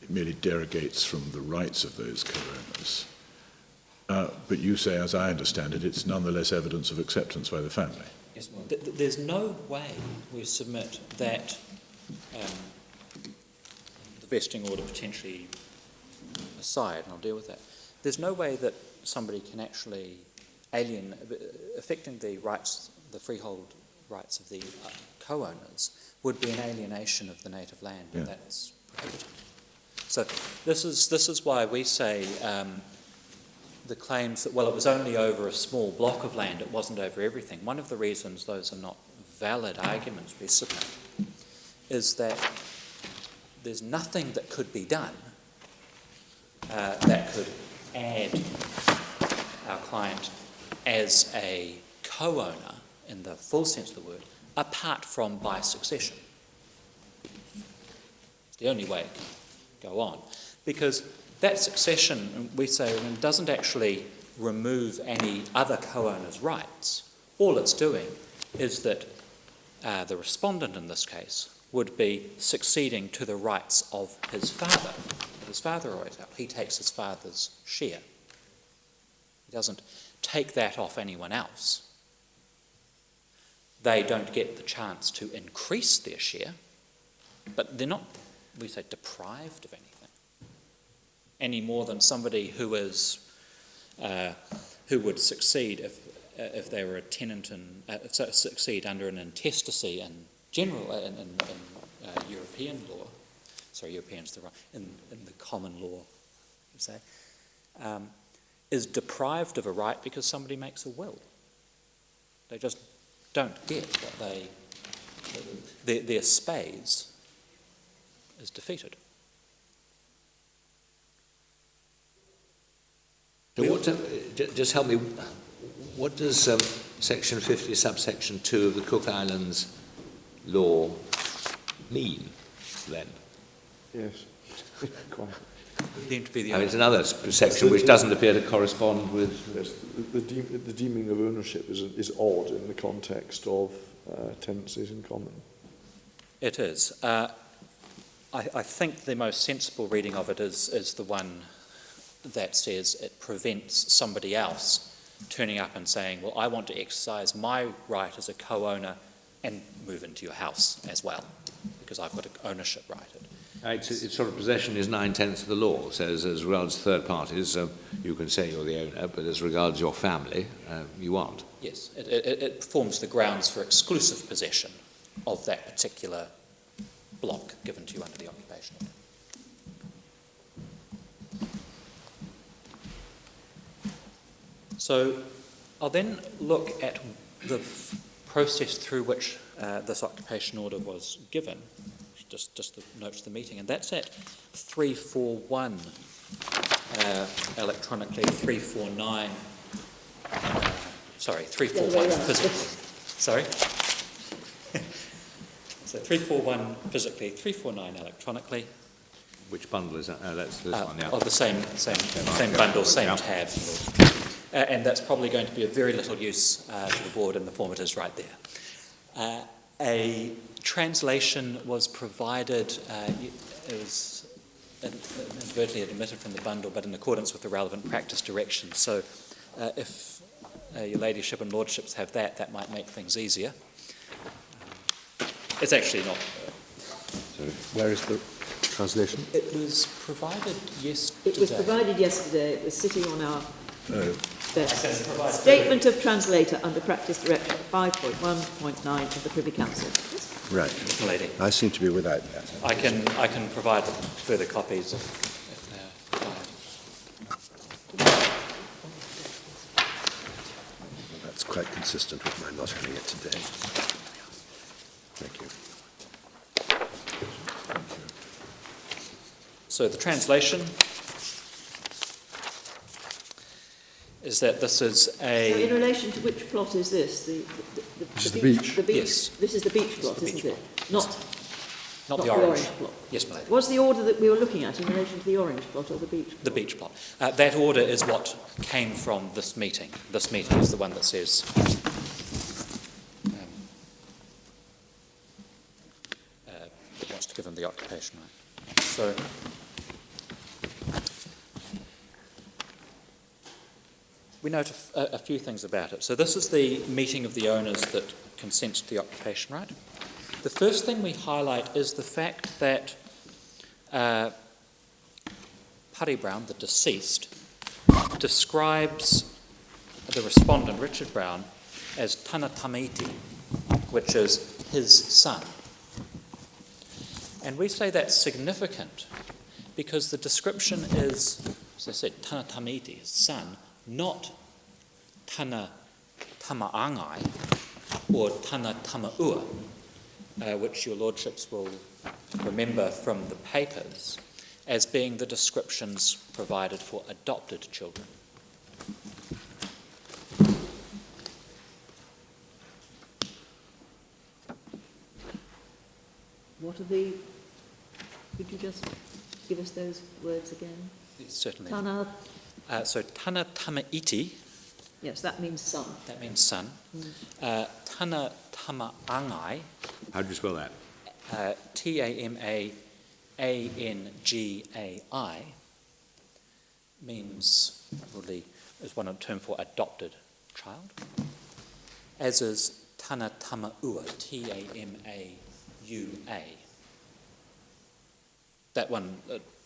It merely derogates from the rights of those co-owners. But you say, as I understand it, it's nonetheless evidence of acceptance by the family. Yes, well, there's no way we submit that the vesting order potentially aside, and I'll deal with that, there's no way that somebody can actually affecting the rights, the freehold rights of the co-owners would be an alienation of the native land, and that's prohibited. So this is why we say the claims that, well, it was only over a small block of land, it wasn't over everything. One of the reasons those are not valid arguments we submit is that there's nothing that could be done that could add our client as a co-owner in the full sense of the word, apart from by succession. It's the only way it can go on. Because that succession, we say, doesn't actually remove any other co-owner's rights. All it's doing is that the respondent in this case would be succeeding to the rights of his father. His father always out. He takes his father's share. He doesn't take that off anyone else. They don't get the chance to increase their share, but they're not, we say, deprived of anything, any more than somebody who is who would succeed if they were a tenant and succeed under an intestacy in general in European law. Sorry, European's the right in the common law, you say, is deprived of a right because somebody makes a will. They just don't get what their spades is defeated. So just help me, what does Section 50, subsection 2 of the Cook Islands law mean then? Yes, quite. It's another section which doesn't appear to correspond with... Yes, the deeming of ownership is odd in the context of tenancies in common. It is. I think the most sensible reading of it is the one that says it prevents somebody else turning up and saying, well, I want to exercise my right as a co-owner and move into your house as well, because I've got an ownership right. It's sort of possession is 9/10 of the law. It says as regards third parties, you can say you're the owner, but as regards your family, you aren't. Yes, it forms the grounds for exclusive possession of that particular block given to you under the Occupation Act. So I'll then look at the process through which this occupation order was given, just the notes of the meeting, and that's at 341 electronically, 349, 341 physically. Sorry? So 341 physically, 349 electronically. Which bundle is that? Oh, that's this one, yeah. Of the same bundle, same tab. And that's probably going to be of very little use to the board in the form it is right there. A translation was provided, it was inadvertently omitted from the bundle, but in accordance with the relevant practice directions. So if your ladyship and lordships have that, that might make things easier. It's actually not... Sorry, where is the translation? It was provided yesterday. It was provided yesterday. It was sitting on our desk. Statement of translator under practice direction 5.1.9 of the Privy Council. Right. Lady. I seem to be without that. I can provide further copies if they're required. That's quite consistent with my not having it today. Thank you. So the translation is that this is a... So in relation to which plot is this? The beach. The beach. Yes. This is the beach plot, the isn't beach it? Not Not the orange. plot. Yes, my lady. Was the order that we were looking at in relation to the orange plot or the beach plot? The beach plot. That order is what came from this meeting. This meeting is the one that says it wants to give them the occupation right. So we note a few things about it. So this is the meeting of the owners that consents to the occupation right. The first thing we highlight is the fact that Browne, the deceased, describes the respondent, Richard Browne, as Tana Tamaiti, which is his son. And we say that's significant because the description is, as I said, Tana Tamaiti, his son, not Tana Tamaangai or Tana Tamaua, which your lordships will remember from the papers as being the descriptions provided for adopted children. What are the... Could you just give us those words again? Yes, certainly. Tana... So Tana Tamaiti, Yes, that means son. that means son. Tana Tamaangai, How do you spell that? Tamaangai, means, broadly, is one term for adopted child, as is Tana Tamaua, Tamaua. That one,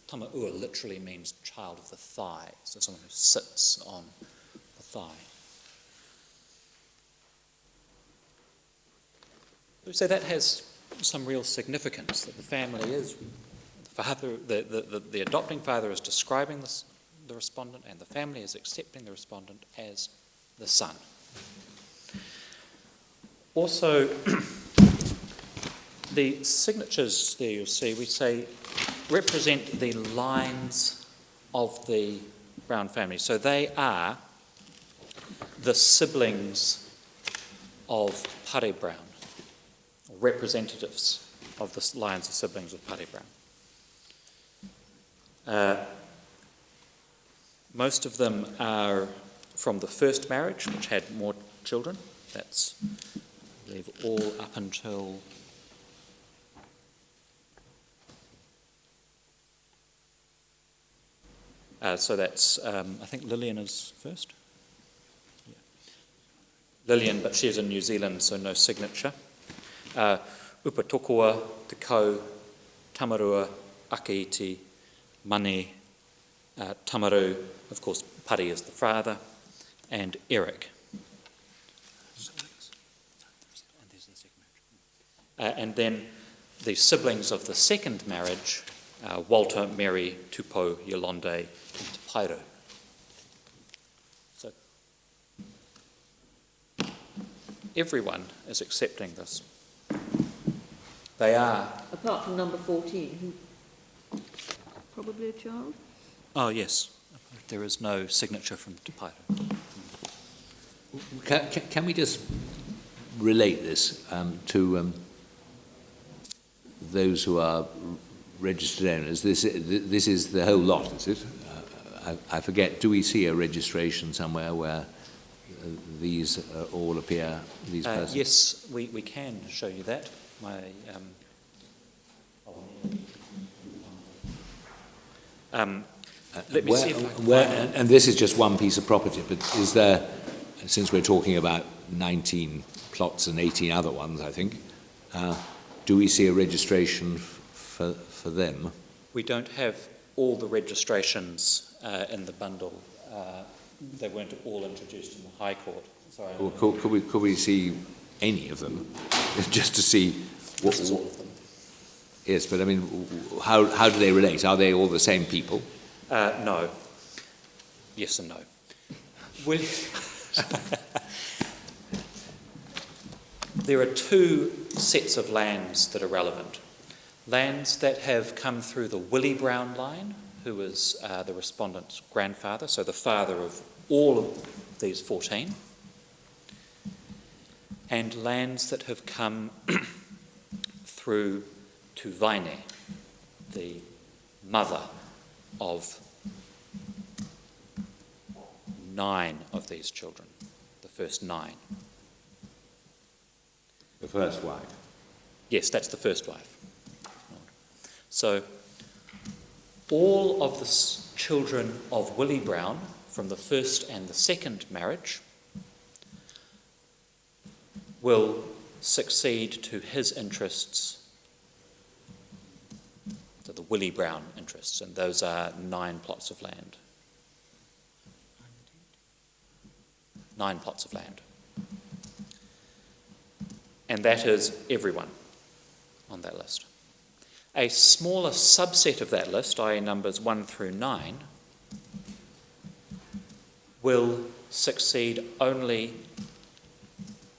Tamaua, literally means child of the thigh, so someone who sits on the thigh. So that has some real significance, that the family is, the father, the adopting father is describing the respondent, and the family is accepting the respondent as the son. Also, the signatures there you'll see, we say, represent the lines of the Browne family. So they are the siblings of Pare Browne, representatives of the lines of siblings of Pare Browne. Most of them are from the first marriage, which had more children. That's, I believe, all up until so that's, I think Lillian is first. Yeah. Lillian, but she's in New Zealand, so no signature. Upatokoa, Te Kau, Tamarua, Akaiti, Mane, Tamaru, of course, Pari is the father, and Eric. And then the siblings of the second marriage, Walter, Mary, Tupou, Yolande, and Tapairo. So everyone is accepting this. They are... Apart from number 14, who probably a child? Oh, yes. There is no signature from Tapairo. Can we just relate this to those who are registered owners? This is the whole lot, is it? I forget, do we see a registration somewhere where these all appear, these persons? Yes, we can show you that. Let me see if I can find it. And this is just one piece of property, but is there, since we're talking about 19 plots and 18 other ones, I think, do we see a registration for them? We don't have all the registrations in the bundle. They weren't all introduced in the High Court. Sorry. Or could we see any of them, just to see what? All of them. Yes, but I mean, how do they relate? Are they all the same people? No. Yes and no. There are two sets of lands that are relevant. Lands that have come through the Willie Browne line, who is the respondent's grandfather, so the father of all of these 14, and lands that have come through to Vaine, the mother of 9 of these children, the first 9. The first wife. Yes, that's the first wife. So all of the children of Willie Browne from the first and the second marriage will succeed to his interests, to the Willie Browne interests, and those are 9 plots of land. 9 plots of land. And that is everyone on that list. A smaller subset of that list, i.e. numbers 1 through 9, will succeed only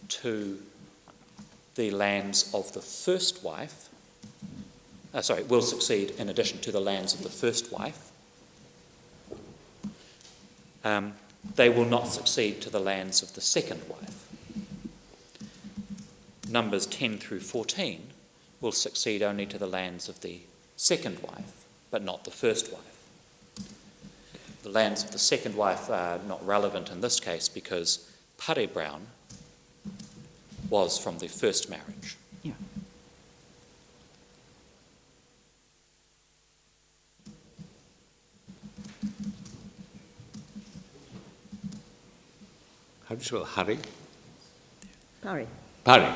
to the lands of the first wife, will succeed in addition to the lands of the first wife. They will not succeed to the lands of the second wife. Numbers 10 through 14 will succeed only to the lands of the second wife, but not the first wife. The lands of the second wife are not relevant in this case because Browne was from the first marriage. Yeah. How do you spell Harry? Parry. Parry.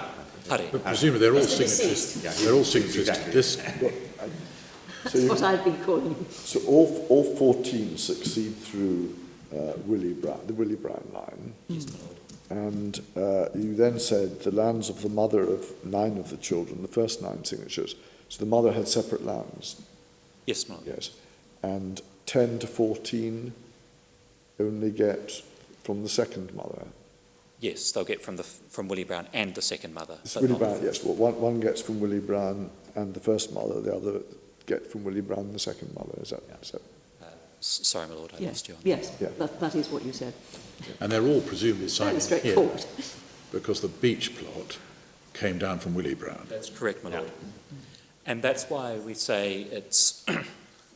But presumably they're all signatories. They're all signatories to this. So, What I've been calling him. so all 14 succeed through the Willie Browne line. And you then said the lands of the mother of 9 of the children, the first 9 signatures. So the mother had separate lands. Yes, my lord. Yes. And 10 to 14 only get from the second mother. Yes, they'll get from Willie Browne and the second mother. but Willie not the Browne, yes. Well, one gets from Willie Browne and the first mother, the other get from Willie Browne and the second mother. Is that so? Sorry, my lord, I Yes, lost you on yes, Yeah. that is what you said. And they're all presumably Fairly signed here straightforward. because the beach plot came down from Willie Browne. That's correct, my lord. And that's why we say it's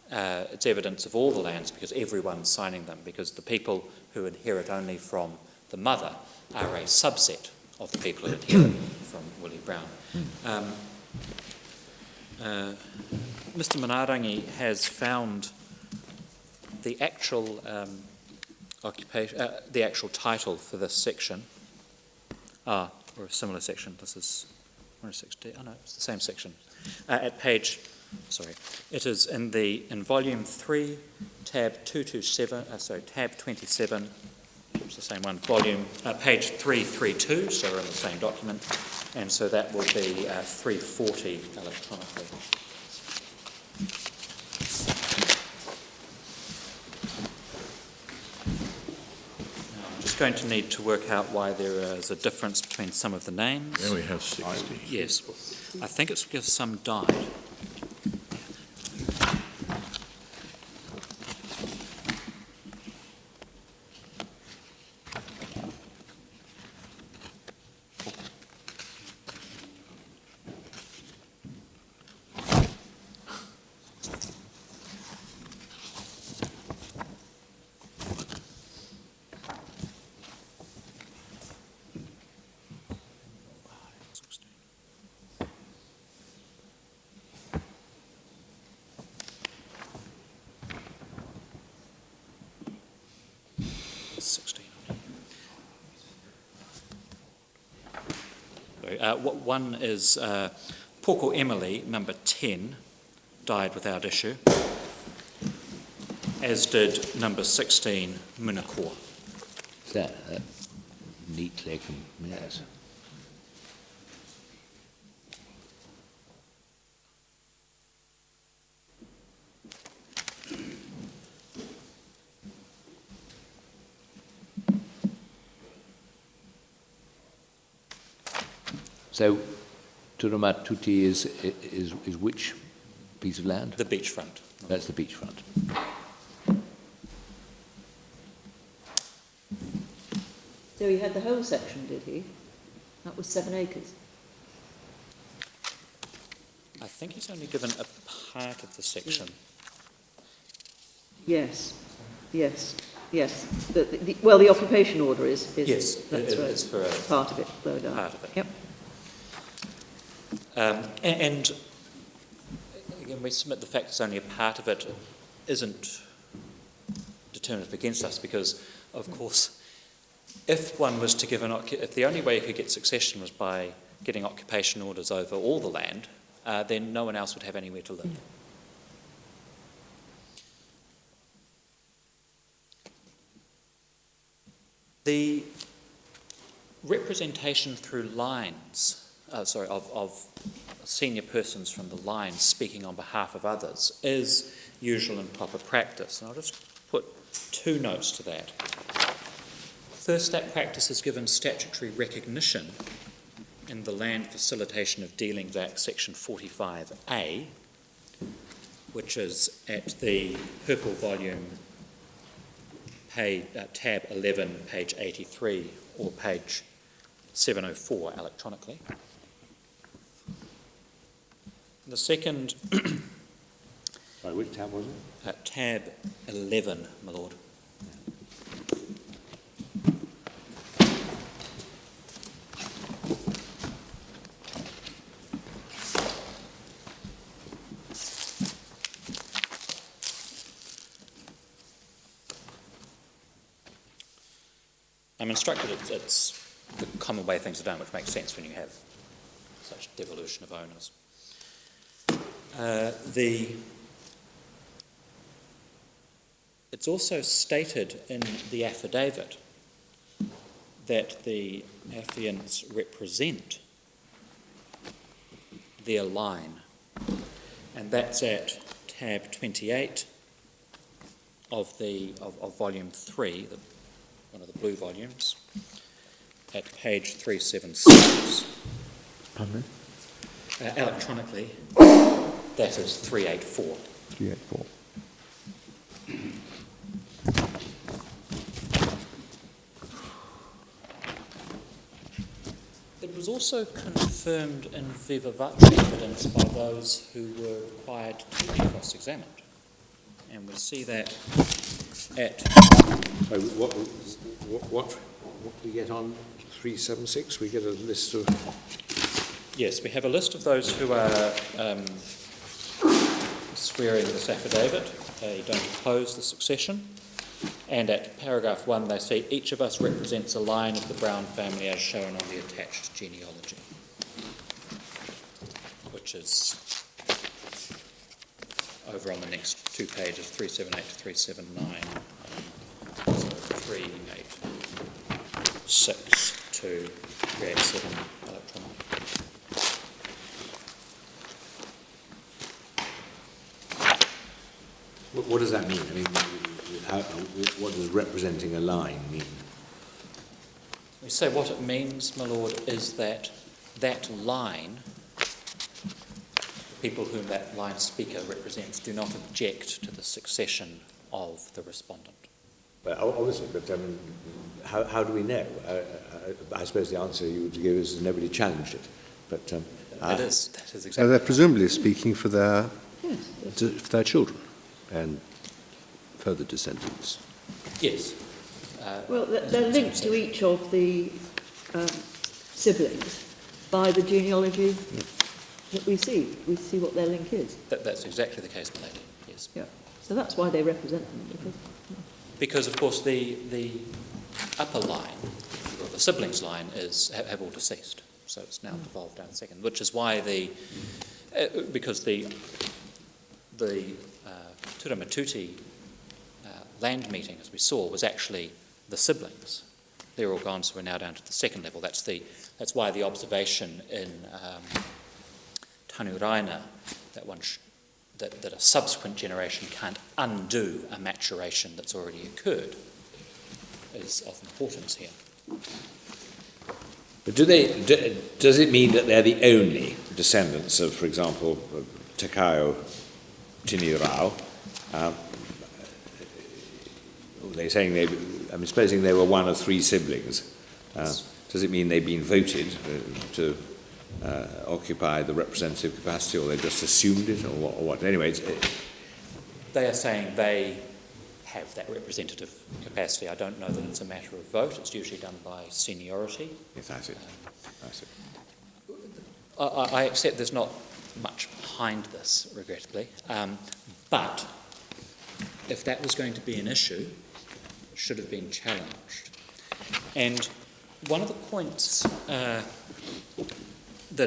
evidence of all the lands, because everyone's signing them, because the people who inherit only from the mother are a subset of the people who inherit from Willie Browne. Mr. Manarangi has found the actual the actual title for this section, or a similar section. This is 160. Oh no, it's the same section. At page, sorry, it is in volume 3, tab 227. Tab 27. It's the same one. Volume page 332. So we're in the same document, and so that will be 340 electronically. Going to need to work out why there is a difference between some of the names. There we have 60. Yes, I think it's because some died. One is Poko Emily, number 10, died without issue, as did number 16, Munokoa. That neatly, yes. So, Turamatuti is which piece of land? The beachfront. That's the beachfront. So he had the whole section, did he? That was 7 acres. I think he's only given a part of the section. Yes, yes, yes. Well, the occupation order is Yes, that's right. it's for a Part of it, low down. part of it. Yep. And again, we submit the fact it's only a part of it isn't determinative against us, because, of course, if one was to give if the only way you could get succession was by getting occupation orders over all the land, then no one else would have anywhere to live. representation through lines, of senior persons from the line speaking on behalf of others is usual and proper practice. And I'll just put 2 notes to that. First, that practice is given statutory recognition in the Land Facilitation of Dealings Act, section 45A, which is at the purple volume, tab 11, page 83, or page 704 electronically. The second... Sorry, which tab was it? Tab 11, my lord. I'm instructed it's the common way things are done, which makes sense when you have such devolution of owners. It's also stated in the affidavit that the affiants represent their line, and that's at tab 28 of volume 3, one of the blue volumes, at page 376. Pardon me? Electronically, that is 384. 384. It was also confirmed in viva voce evidence by those who were required to be cross-examined. And we see that at... So what do we get on 376? We get a list of... Yes, we have a list of those who are swearing this affidavit. They don't oppose the succession. And at paragraph 1, they say, each of us represents a line of the Browne family as shown on the attached genealogy, which is over on the next 2 pages, 378 to 379, 386 to 387 electronic. What does that mean? I mean, what does representing a line mean? We say what it means, my lord, is that that line, the people whom that line speaker represents, do not object to the succession of the respondent. Well, obviously, but how do we know? I suppose the answer you would give is nobody challenged it. But that is exactly. So they're presumably speaking for their children and further descendants. Yes. Well, they're linked to each of the siblings by the genealogy that we see. We see what their link is. That's exactly the case, my lady, yes. Yeah. So that's why they represent them. Because, of course, the upper line, or the siblings line, have all deceased. So it's now devolved down second, which is why because the Turamatuti land meeting, as we saw, was actually the siblings. They're all gone, so we're now down to the second level. That's why the observation in Tanuraina that a subsequent generation can't undo a maturation that's already occurred is of importance here. But does it mean that they're the only descendants of, for example, Takao Tinirao? They're saying I'm supposing they were one of 3 siblings. Does it mean they've been voted to occupy the representative capacity, or they just assumed it, or what? Anyway, they are saying they have that representative capacity. I don't know that it's a matter of vote. It's usually done by seniority. Yes, I see. I accept there's not much behind this, regrettably. But if that was going to be an issue, it should have been challenged. And one of the points that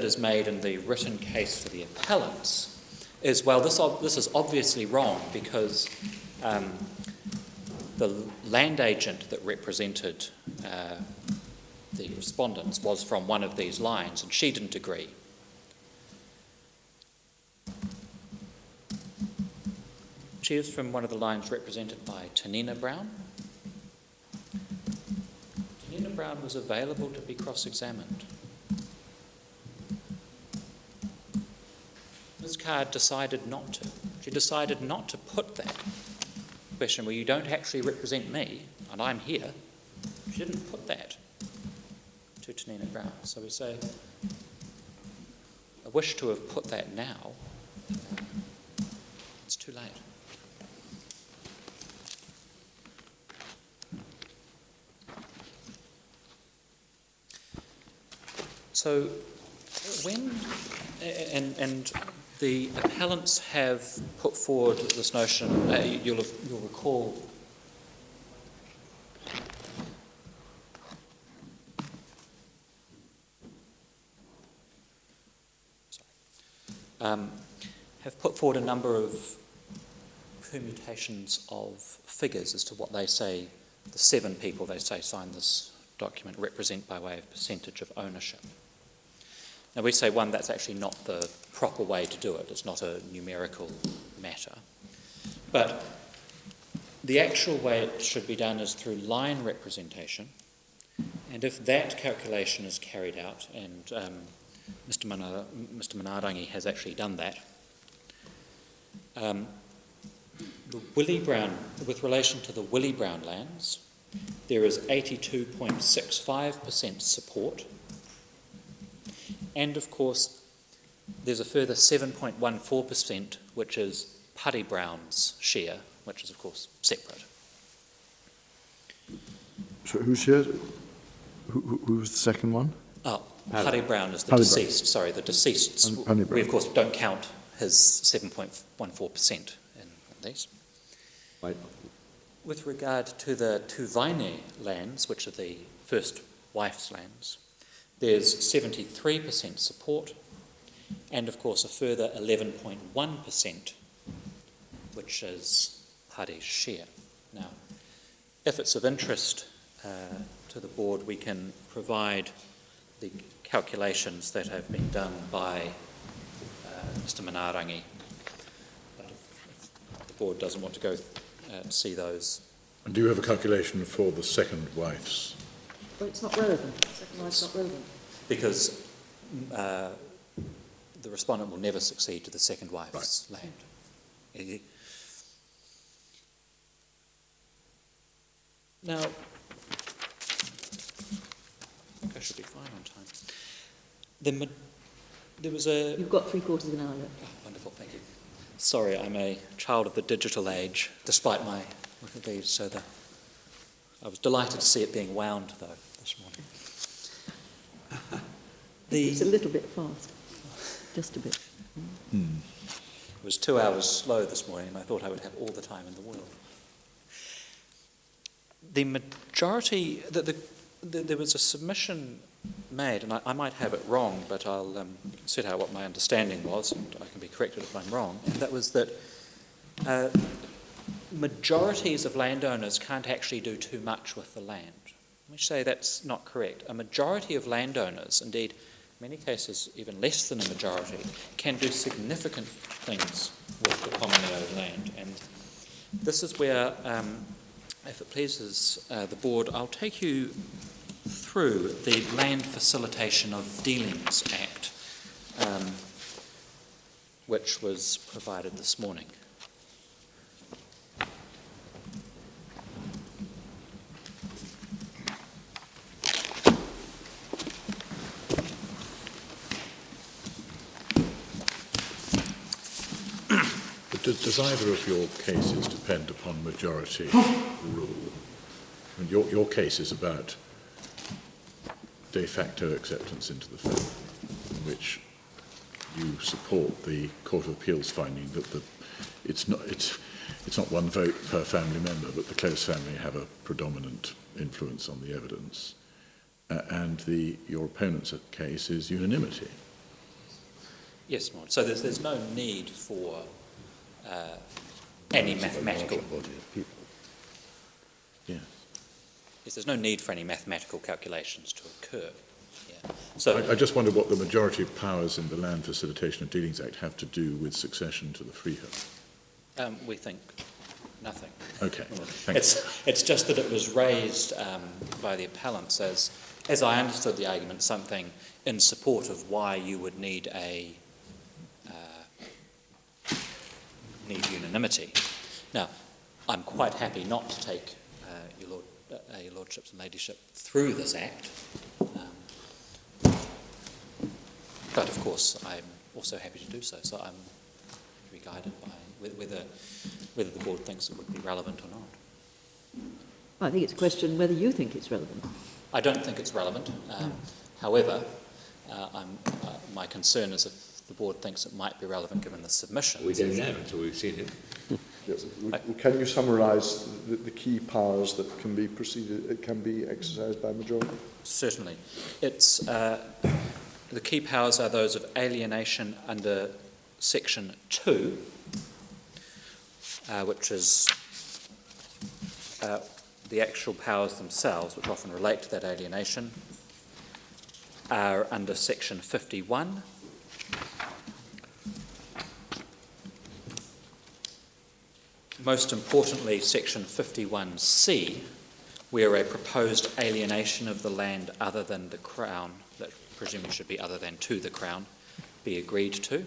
is made in the written case for the appellants is, well, this is obviously wrong because the land agent that represented the respondents was from one of these lines, and she didn't agree. She is from one of the lines represented by Tanina Browne. Tanina Browne was available to be cross-examined. Ms. Card decided not to. She decided not to put that question where you don't actually represent me, and I'm here. She didn't put that to Tanina Browne. So we say, I wish to have put that now. It's too late. So when, and the appellants have put forward this notion, you'll recall have put forward a number of permutations of figures as to what they say the 7 people they say signed this document represent by way of percentage of ownership. Now we say, one, that's actually not the proper way to do it. It's not a numerical matter. But the actual way it should be done is through line representation. And if that calculation is carried out, and Mr. Manarangi has actually done that, the Willie Browne, with relation to the Willie Browne lands, there is 82.65% support. And of course, there's a further 7.14%, which is Paddy Browne's share, which is of course separate. So who's here? Who was the second one? Oh, Paddy Browne is the Paddy deceased. Browne. Sorry, the deceased. Paddy Browne. We of course don't count his 7.14% in these. Right. With regard to the Tuvaine lands, which are the first wife's lands, there's 73% support, and of course a further 11.1%, which is Paddy's share. Now, if it's of interest to the board, we can provide the calculations that have been done by Mr. Manarangi, but if the board doesn't want to go see those. And do you have a calculation for the second wife's? Well, it's not relevant. Second line's not relevant. Because the respondent will never succeed to the second wife's land. Now, I think I should be fine on time. There was a... You've got 3/4 of an hour left. Oh, wonderful, thank you. Sorry, I'm a child of the digital age, despite my look at these. So I was delighted to see it being wound, though, this morning. It's a little bit fast, just a bit. It was 2 hours slow this morning, and I thought I would have all the time in the world. The majority, there was a submission made, and I might have it wrong, but I'll set out what my understanding was, and I can be corrected if I'm wrong, and that was that majorities of landowners can't actually do too much with the land. Let me say that's not correct. A majority of landowners, indeed, in many cases even less than a majority, can do significant things with the commonly owned land. And this is where, if it pleases the board, I'll take you through the Land Facilitation of Dealings Act, which was provided this morning. Does either of your cases depend upon majority rule? I mean, your case is about de facto acceptance into the family, in which you support the Court of Appeal's finding that it's not one vote per family member, but the close family have a predominant influence on the evidence. And your opponent's case is unanimity. Yes, Maud. So there's no need for any mathematical. Yeah. Yes, there's no need for any mathematical calculations to occur. Yeah. So I just wonder what the majority of powers in the Land Facilitation of Dealings Act have to do with succession to the freehold. we think nothing. Okay, thanks. It's just that it was raised by the appellants as I understood the argument, something in support of why you would need need unanimity. Now, I'm quite happy not to take your lordships and ladyship through this act, but of course I'm also happy to do so. So I'm to be guided by whether the board thinks it would be relevant or not. I think it's a question whether you think it's relevant. I don't think it's relevant. However, my concern is if the board thinks it might be relevant given the submission. We don't know until we've seen it. Yes. Can you summarise the key powers that can be exercised by majority? Certainly. It's, the key powers are those of alienation under Section 2, which is the actual powers themselves, which often relate to that alienation, are under Section 51. Most importantly, Section 51C, where a proposed alienation of the land other than the Crown, that presumably should be other than to the Crown, be agreed to.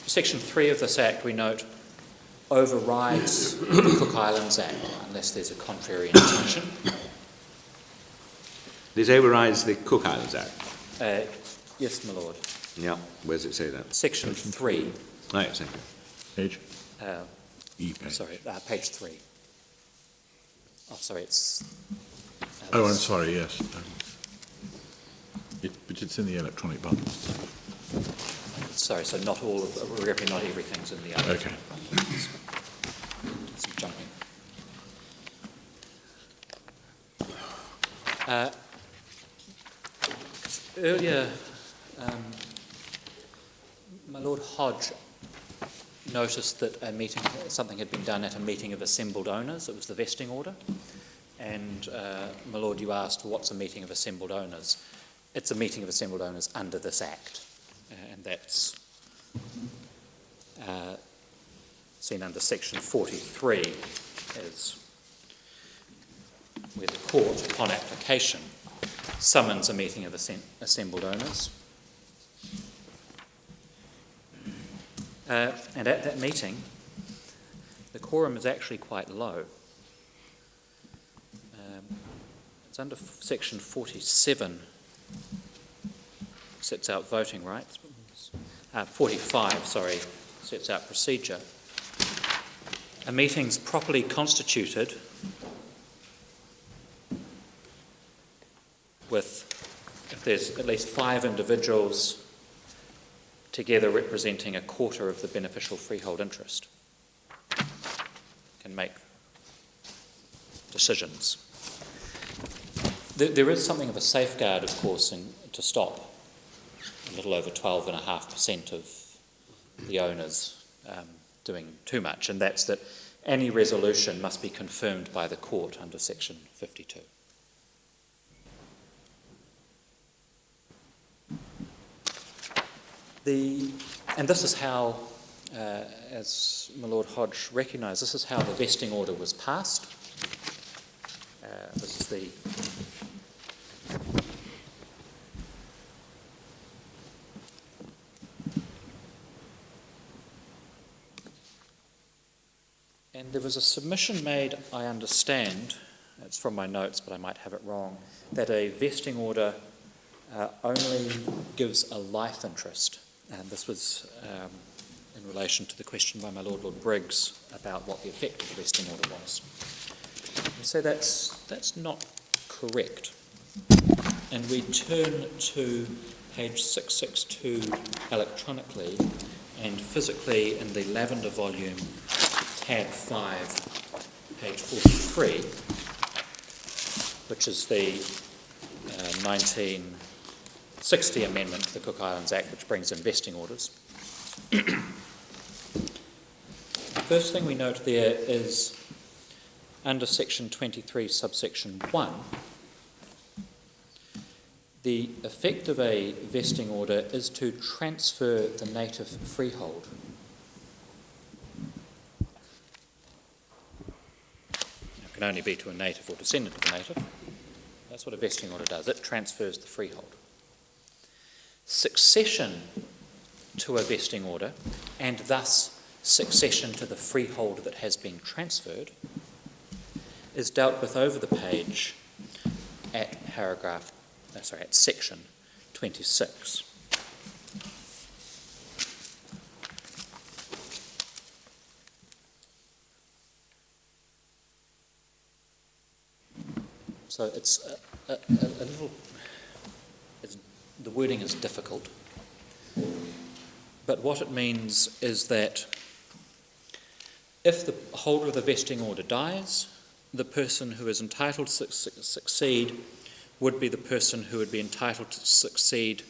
Section 3 of this Act, we note, overrides the Cook Islands Act unless there's a contrary intention. This overrides the Cook Islands Act? Yes, my lord. Yeah, where does it say that? Section 3. Right, thank you. Page? Page. Sorry, page 3. Oh, sorry, it's... I'm sorry, yes. But it's in the electronic bundle. Sorry, so not all of, regrettably not everything's in the other. Okay. Some jumping. Earlier, my Lord Hodge noticed that something had been done at a meeting of assembled owners. It was the vesting order. And, my Lord, you asked, what's a meeting of assembled owners? It's a meeting of assembled owners under this Act. And that's seen under Section 43 as where the court, upon application, summons a meeting of assembled owners. And at that meeting, the quorum is actually quite low. It's under Section 47, sets out voting rights. 45, sorry, sets out procedure. A meeting's properly constituted with, if there's at least 5 individuals together representing a quarter of the beneficial freehold interest, can make decisions. There is something of a safeguard, of course, to stop a little over 12.5% of the owners doing too much, and that's that any resolution must be confirmed by the court under Section 52. And this is how, as my Lord Hodge recognised, this is how the vesting order was passed. This is the and there was a submission made, I understand, it's from my notes but I might have it wrong, that a vesting order only gives a life interest, and this was in relation to the question by my Lord Briggs about what the effect of the vesting order was. So that's not correct. And we turn to page 662 electronically, and physically in the Lavender volume, tab 5, page 43, which is the 1960 amendment to the Cook Islands Act, which brings in vesting orders. First thing we note there is under section 23, subsection 1, the effect of a vesting order is to transfer the native freehold. It can only be to a native or descendant of a native. That's what a vesting order does. It transfers the freehold. Succession to a vesting order, and thus succession to the freehold that has been transferred, is dealt with over the page at section 26. So it's a little, the wording is difficult, but what it means is that if the holder of the vesting order dies, the person who is entitled to succeed would be the person who would be entitled to succeed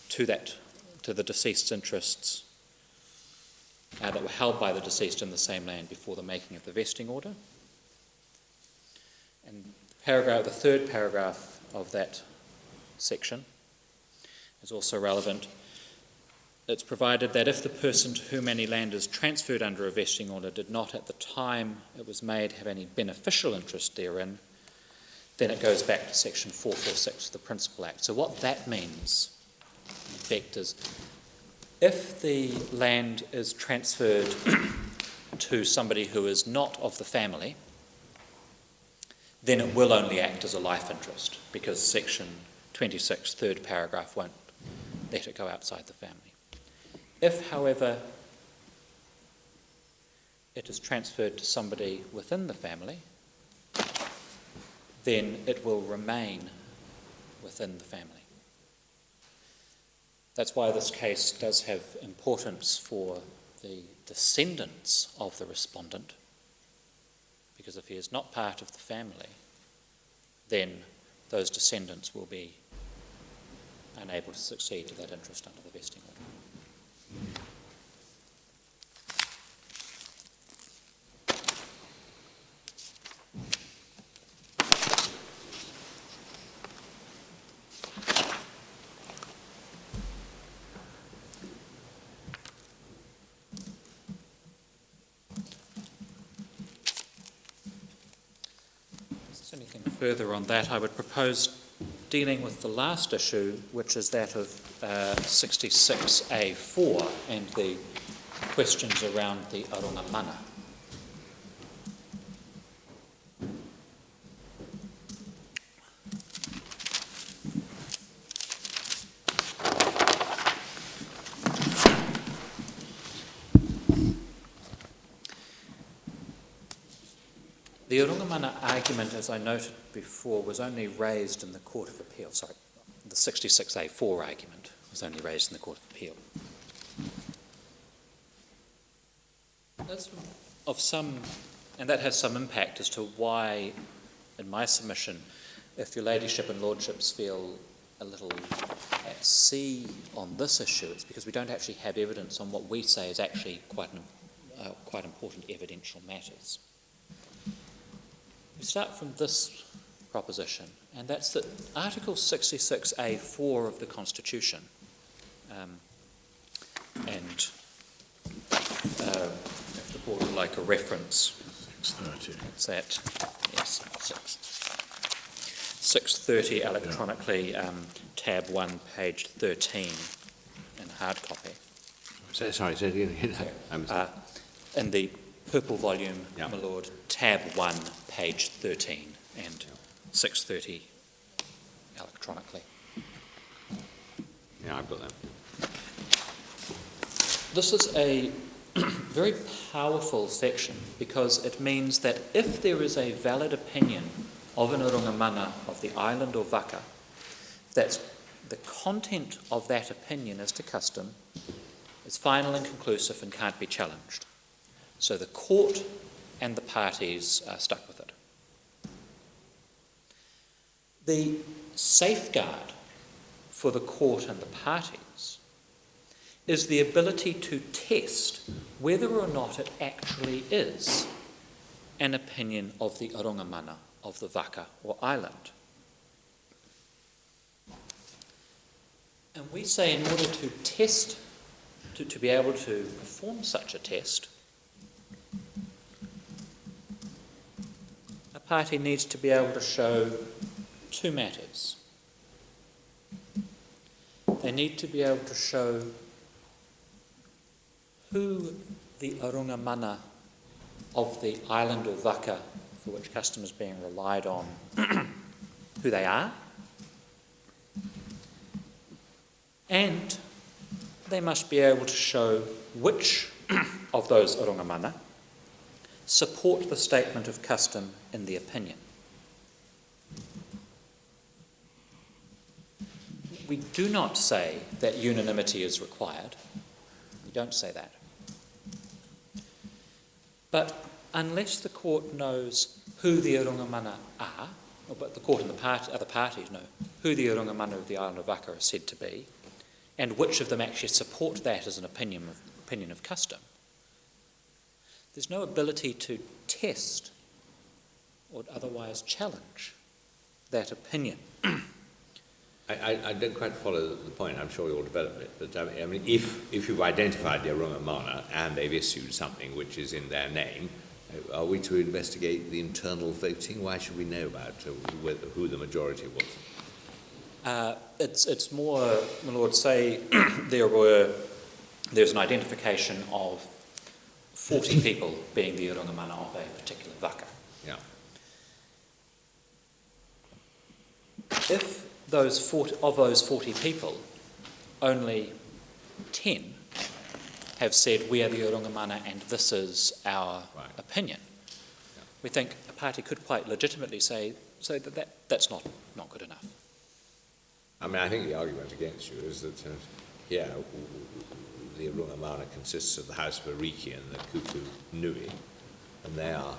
to the deceased's interests that were held by the deceased in the same land before the making of the vesting order. And the third paragraph of that section is also relevant. It's provided that if the person to whom any land is transferred under a vesting order did not at the time it was made have any beneficial interest therein, then it goes back to section 446 of the Principal Act. So what that means, in effect, is if the land is transferred to somebody who is not of the family, then it will only act as a life interest, because section 26, third paragraph, won't let it go outside the family. If, however, it is transferred to somebody within the family, then it will remain within the family. That's why this case does have importance for the descendants of the respondent, because if he is not part of the family, then those descendants will be unable to succeed to that interest under the vesting order. If there's anything further on that, I would propose dealing with the last issue, which is that of 66A4 and the questions around the Arunga Mana. The Arunga Mana argument, as I noted before, was only raised in the Court of Appeal. Sorry, the 66A4 argument was only raised in the Court of Appeal. That's of some, and that has some impact as to why, in my submission, if your ladyship and lordships feel a little at sea on this issue, it's because we don't actually have evidence on what we say is actually quite important evidential matters. We start from this proposition, and that's that Article 66A4 of the Constitution, and if the board would like a reference, 630. it's at, yes, 630 electronically, tab 1, page 13 in hard copy. Sorry, say it again. In the purple volume, Yeah. my lord, tab 1, page 13, and 630 electronically. Yeah, I've got that. This is a very powerful section because it means that if there is a valid opinion of an Arunga Mana of the island or waka, that the content of that opinion as to custom is final and conclusive and can't be challenged. So the court and the parties are stuck with it. The safeguard for the court and the parties is the ability to test whether or not it actually is an opinion of the Arongamana of the waka or island. And we say in order to test, to be able to perform such a test, a party needs to be able to show two matters. They need to be able to show who the Arongamana of the island or waka for which custom is being relied on, who they are, and they must be able to show which of those Arongamana support the statement of custom in the opinion. We do not say that unanimity is required. We don't say that. But unless the court knows who the Arongamana are, but the court and the other parties know who the Arongamana of the island of Waka are said to be, and which of them actually support that as an opinion of custom, there's no ability to test or otherwise challenge that opinion. I don't quite follow the point. I'm sure you'll develop it. But I mean, if you've identified the Arongamana and they've issued something which is in their name, are we to investigate the internal voting? Why should we know about who the majority was? It's more, my lord, say there's an identification of 40 people being the Arongamana of a particular waka. Yeah. If those 40 people, only 10 have said we are the Arongamana and this is our opinion, Yeah. we think a party could quite legitimately say that's not good enough. I mean, I think the argument against you is that here the Arongamana consists of the House of Ariki and the Kutu Nui, and they are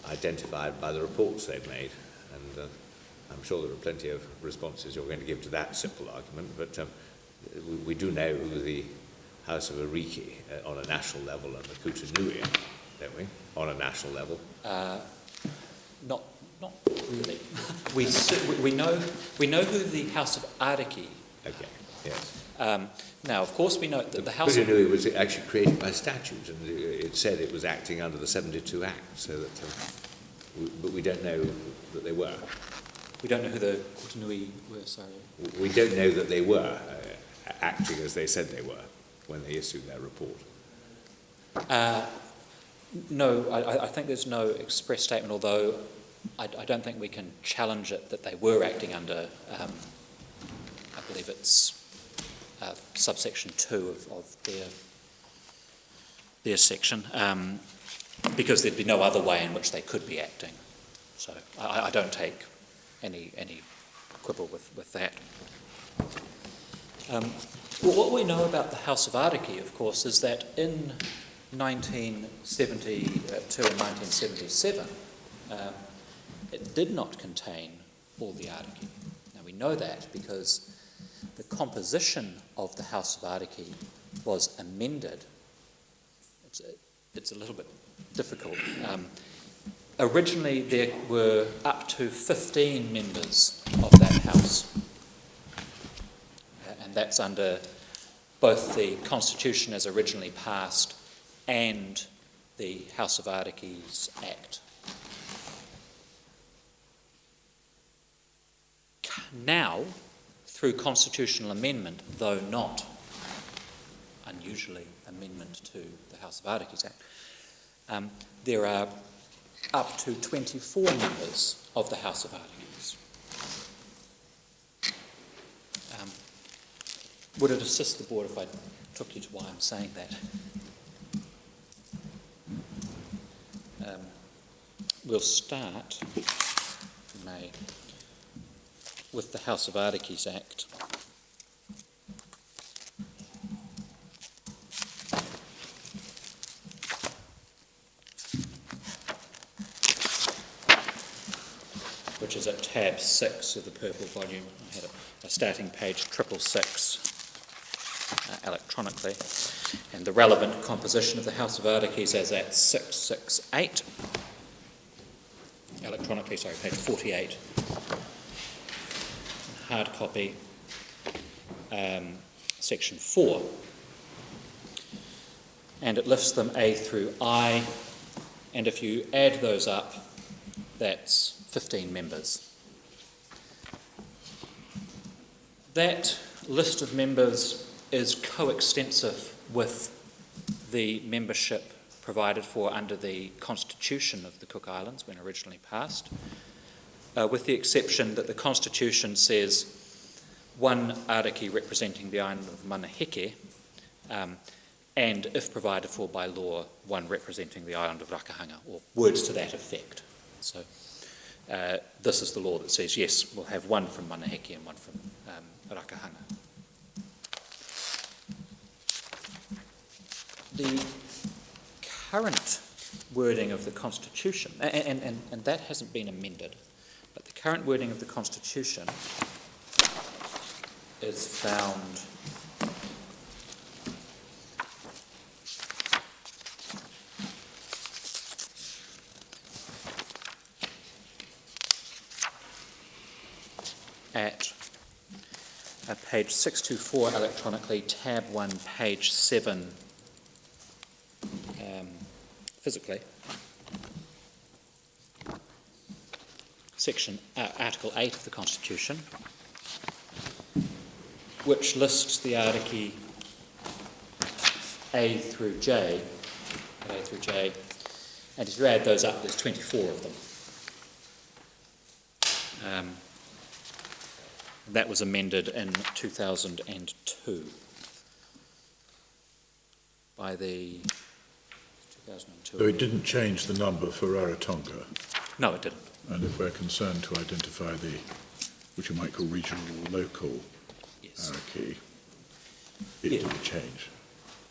identified by the reports they've made. And I'm sure there are plenty of responses you're going to give to that simple argument, but we do know who the House of Ariki on a national level and the Kutu Nui are, don't we? On a national level. Not really. we know who the House of Ariki. Okay. Yes. Now, of course, we know that the House Kutu of Nui was actually created by statute, and it said it was acting under the 72 Act, so that, but we don't know that they were. We don't know who the Kutanui were, sorry. We don't know that they were acting as they said they were when they issued their report. No, I think there's no express statement, although I don't think we can challenge it that they were acting under, I believe it's subsection 2 of their section, because there'd be no other way in which they could be acting. So I don't take any quibble with that. Well, what we know about the House of Ariki, of course, is that in 1972 and 1977, it did not contain all the Ariki. Now we know that because the composition of the House of Ariki was amended. It's a little bit difficult. Originally, there were up to 15 members of that House, and that's under both the Constitution as originally passed and the House of Arikis Act. Now, through constitutional amendment, though not unusually amendment to the House of Arikis Act, there are up to 24 members of the House of Arikis. Would it assist the board if I took you to why I'm saying that? We'll start, if we may, with the House of Arikis Act. Which is at tab 6 of the purple volume. I had a starting page 666 electronically, and the relevant composition of the House of Arikis is at 668. electronically, sorry, page 48, hard copy, section 4, and it lists them A through I, and if you add those up, that's 15 members. That list of members is coextensive with the membership provided for under the Constitution of the Cook Islands when originally passed, with the exception that the Constitution says one ariki representing the island of Manaheke, and if provided for by law, one representing the island of Rakahanga, or words to that effect. So this is the law that says, yes, we'll have one from Manaheke and one from Rakahanga. The current wording of the Constitution, and that hasn't been amended, but the current wording of the Constitution is found at page 624 electronically, tab 1, page 7 physically, Article 8 of the Constitution, which lists the ariki A through J, and if you add those up, there's 24 of them. That was amended in 2002 by the 2002. So it didn't change the number for Rarotonga? No, it didn't. And if we're concerned to identify the, which you might call regional or local Yes. ariki, it didn't change.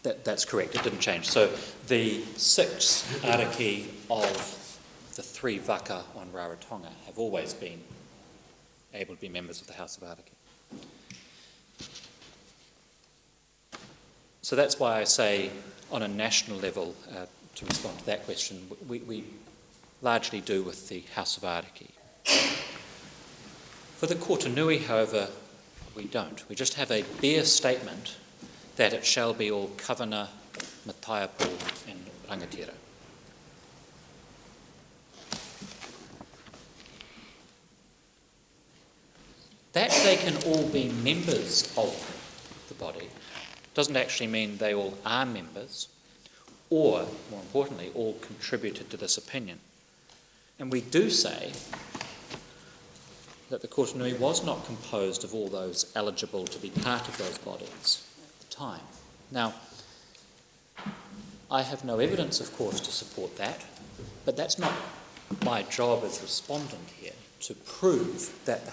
That's correct, it didn't change. So the 6 ariki of the 3 waka on Rarotonga have always been able to be members of the House of Ariki. So that's why I say, on a national level, to respond to that question, we largely do with the House of Ariki. For the Kortenui, however, we don't. We just have a bare statement that it shall be all Kavana, Mataiapo and Rangatira. That they can all be members of the body doesn't actually mean they all are members, or, more importantly, all contributed to this opinion. And we do say that the Kortenui was not composed of all those eligible to be part of those bodies at the time. Now, I have no evidence, of course, to support that, but that's not my job as respondent here, to prove that the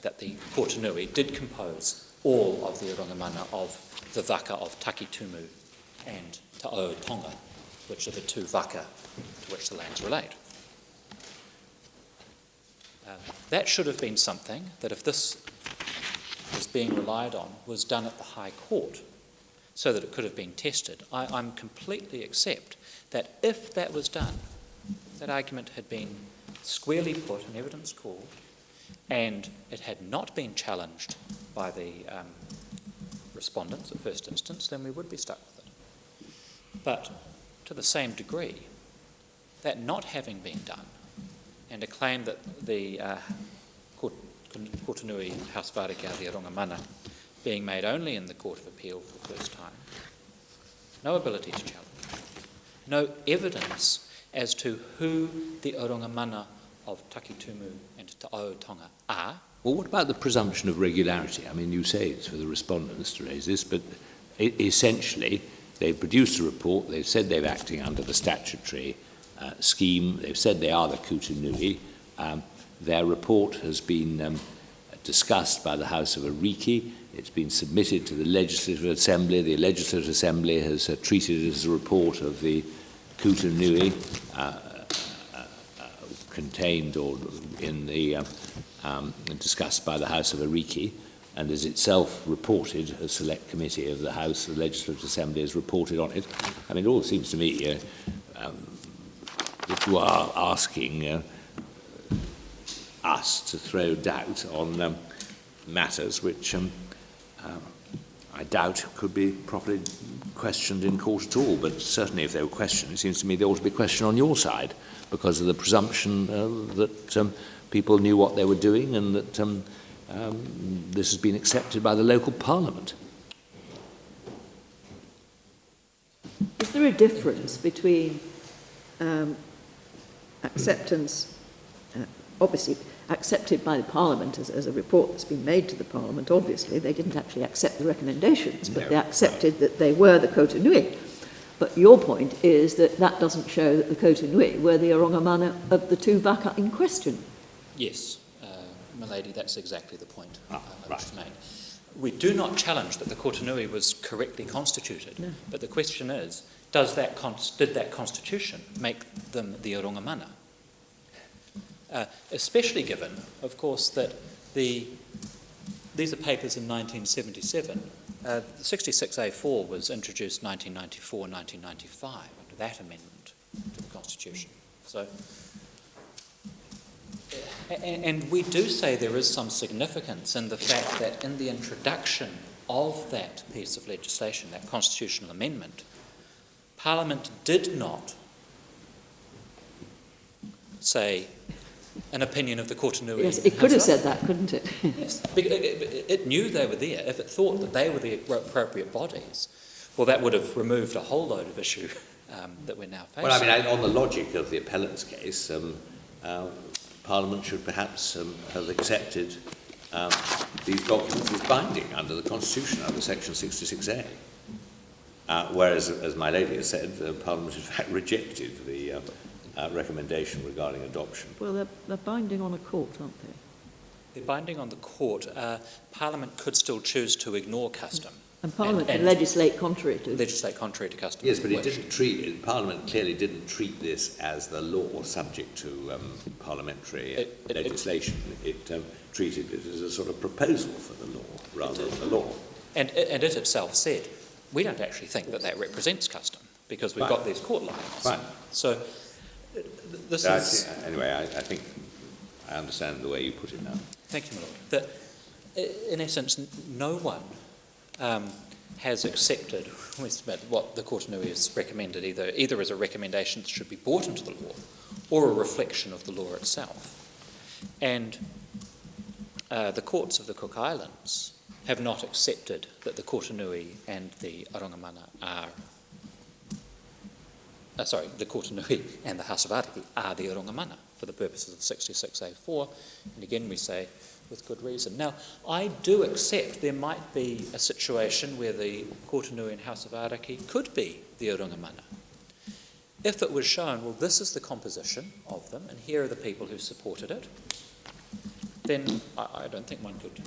that the Kortenui did compose all of the Orongamana of the waka of Takitumu and Te Ao Tonga, which are the 2 waka to which the lands relate. That should have been something that, if this was being relied on, was done at the High Court so that it could have been tested. I'm completely accept that if that was done, that argument had been squarely put and evidence called, and it had not been challenged by the respondents at first instance, then we would be stuck with it. But to the same degree, that not having been done, and a claim that the Kortenui House of Ariki Aotea Rongamana being made only in the Court of Appeal for the first time, no ability to challenge, no evidence as to who the Orongamana of Takitumu and Te Ao Tonga are. Well, what about the presumption of regularity? I mean, you say it's for the respondents to raise this, but essentially they've produced a report, they've said they're acting under the statutory scheme, they've said they are the Kortenui. Their report has been discussed by the House of Ariki. It's been submitted to the Legislative Assembly. The Legislative Assembly has treated it as a report of the Kortenui contained or in the discussed by the House of Ariki, and is itself reported. A select committee of the House, the Legislative Assembly, has reported on it. I mean, it all seems to me that you are asking us to throw doubt on matters which I doubt could be properly questioned in court at all, but certainly if they were questioned, it seems to me they ought to be questioned on your side because of the presumption that people knew what they were doing and that this has been accepted by the local parliament. Is there a difference between acceptance, obviously accepted by the Parliament as a report that's been made to the Parliament? Obviously, they didn't actually accept the recommendations, but they accepted that they were the Kota Nui. But your point is that that doesn't show that the Kota Nui were the Orongamana of the two Vaka in question. Yes, my lady, that's exactly the point I wish to make. We do not challenge that the Kota Nui was correctly constituted, No. but the question is, did that constitution make them the Orongamana? Especially given, of course, that these are papers in 1977. 66A4 was introduced 1994-1995 under that amendment to the Constitution. So, and we do say there is some significance in the fact that in the introduction of that piece of legislation, that constitutional amendment, Parliament did not say an opinion of the Kota Nui. Yes, it could have said that, couldn't it? Yes, it knew they were there. If it thought that they were the appropriate bodies, well, that would have removed a whole load of issue that we're now facing. Well, I mean, on the logic of the appellant's case, Parliament should perhaps have accepted these documents as binding under the Constitution, under Section 66A. Whereas, as my lady has said, Parliament in fact rejected the recommendation regarding adoption. Well, they're binding on a court, aren't they? They're binding on the court. Parliament could still choose to ignore custom. And Parliament can legislate contrary to... Legislate contrary to custom. Yes, but it didn't treat it. Parliament clearly didn't treat this as the law subject to parliamentary legislation. It treated it as a sort of proposal for the law rather than the law. And it itself said, we don't actually think that that represents custom because we've got these court lines. Fine. So this is... Anyway, I think I understand the way you put it now. Thank you, my Lord. That, in essence, no one has accepted what the Kota Nui has recommended, either as a recommendation that should be brought into the law or a reflection of the law itself. And the courts of the Cook Islands have not accepted that the Kota Nui and the Orongamana are... the Kota Nui and the House of Ariki are the Orongamana for the purposes of 66A4, and again we say with good reason. Now, I do accept there might be a situation where the Kota Nui and House of Ariki could be the Orongamana. If it was shown, well, this is the composition of them, and here are the people who supported it, then I don't think one could...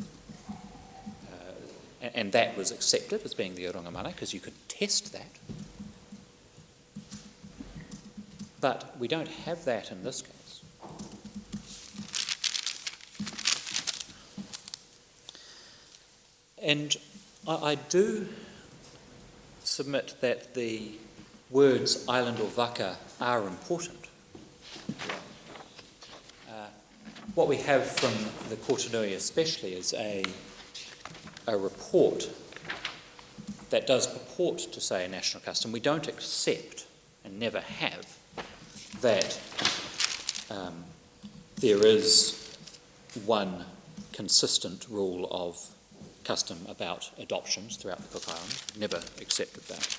and that was accepted as being the Orongamana, because you could test that. But we don't have that in this case. And I do submit that the words island or vaka are important. What we have from the Kota Nui especially is a report that does purport to say a national custom. We don't accept, and never have, that there is one consistent rule of custom about adoptions throughout the Cook Islands. Never accepted that.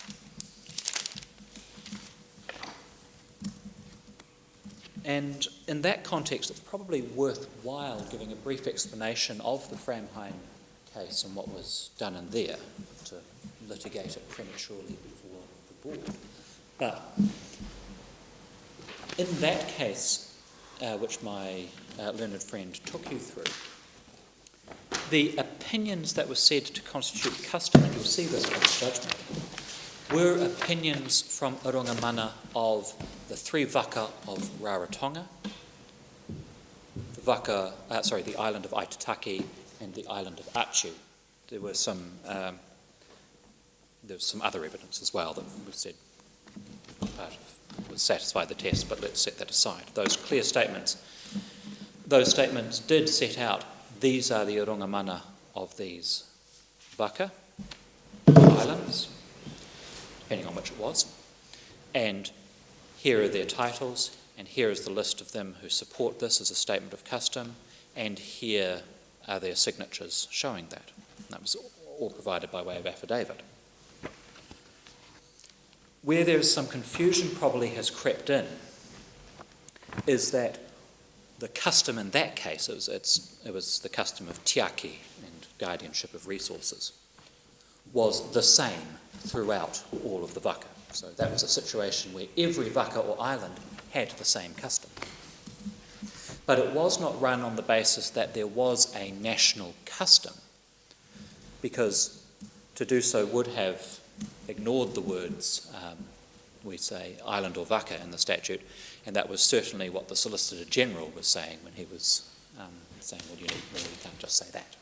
And in that context, it's probably worthwhile giving a brief explanation of the Framheim case and what was done in there, to litigate it prematurely before the board. But in that case, which my learned friend took you through, the opinions that were said to constitute custom, and you'll see this in the judgment, were opinions from Orongamana of the three vaka of Rarotonga, the island of Aitataki, and the island of Achu. There was some other evidence as well that was said part of would satisfy the test, but let's set that aside. Those clear statements, those statements did set out, these are the rongamana of these waka, islands, depending on which it was, and here are their titles, and here is the list of them who support this as a statement of custom, and here are their signatures showing that. And that was all provided by way of affidavit. Where there is some confusion probably has crept in is that the custom in that case, it was the custom of tiaki and guardianship of resources, was the same throughout all of the waka. So that was a situation where every waka or island had the same custom. But it was not run on the basis that there was a national custom, because to do so would have ignored the words, we say island or waka in the statute, and that was certainly what the Solicitor General was saying when he was saying, well, you can't just say that.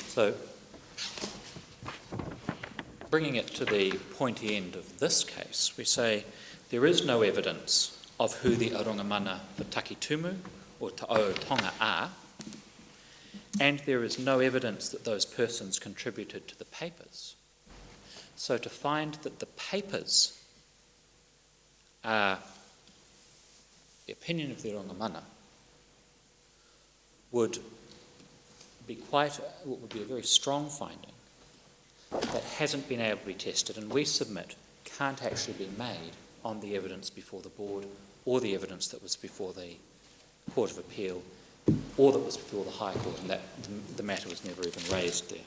So, bringing it to the pointy end of this case, we say there is no evidence of who the rongamana for Takitumu or Ta'o Tonga are, and there is no evidence that those persons contributed to the papers. So to find that the papers are the opinion of the rongamana would be a very strong finding that hasn't been able to be tested, and we submit can't actually be made on the evidence before the board or the evidence that was before the Court of Appeal or that was before the High Court, and that the matter was never even raised there.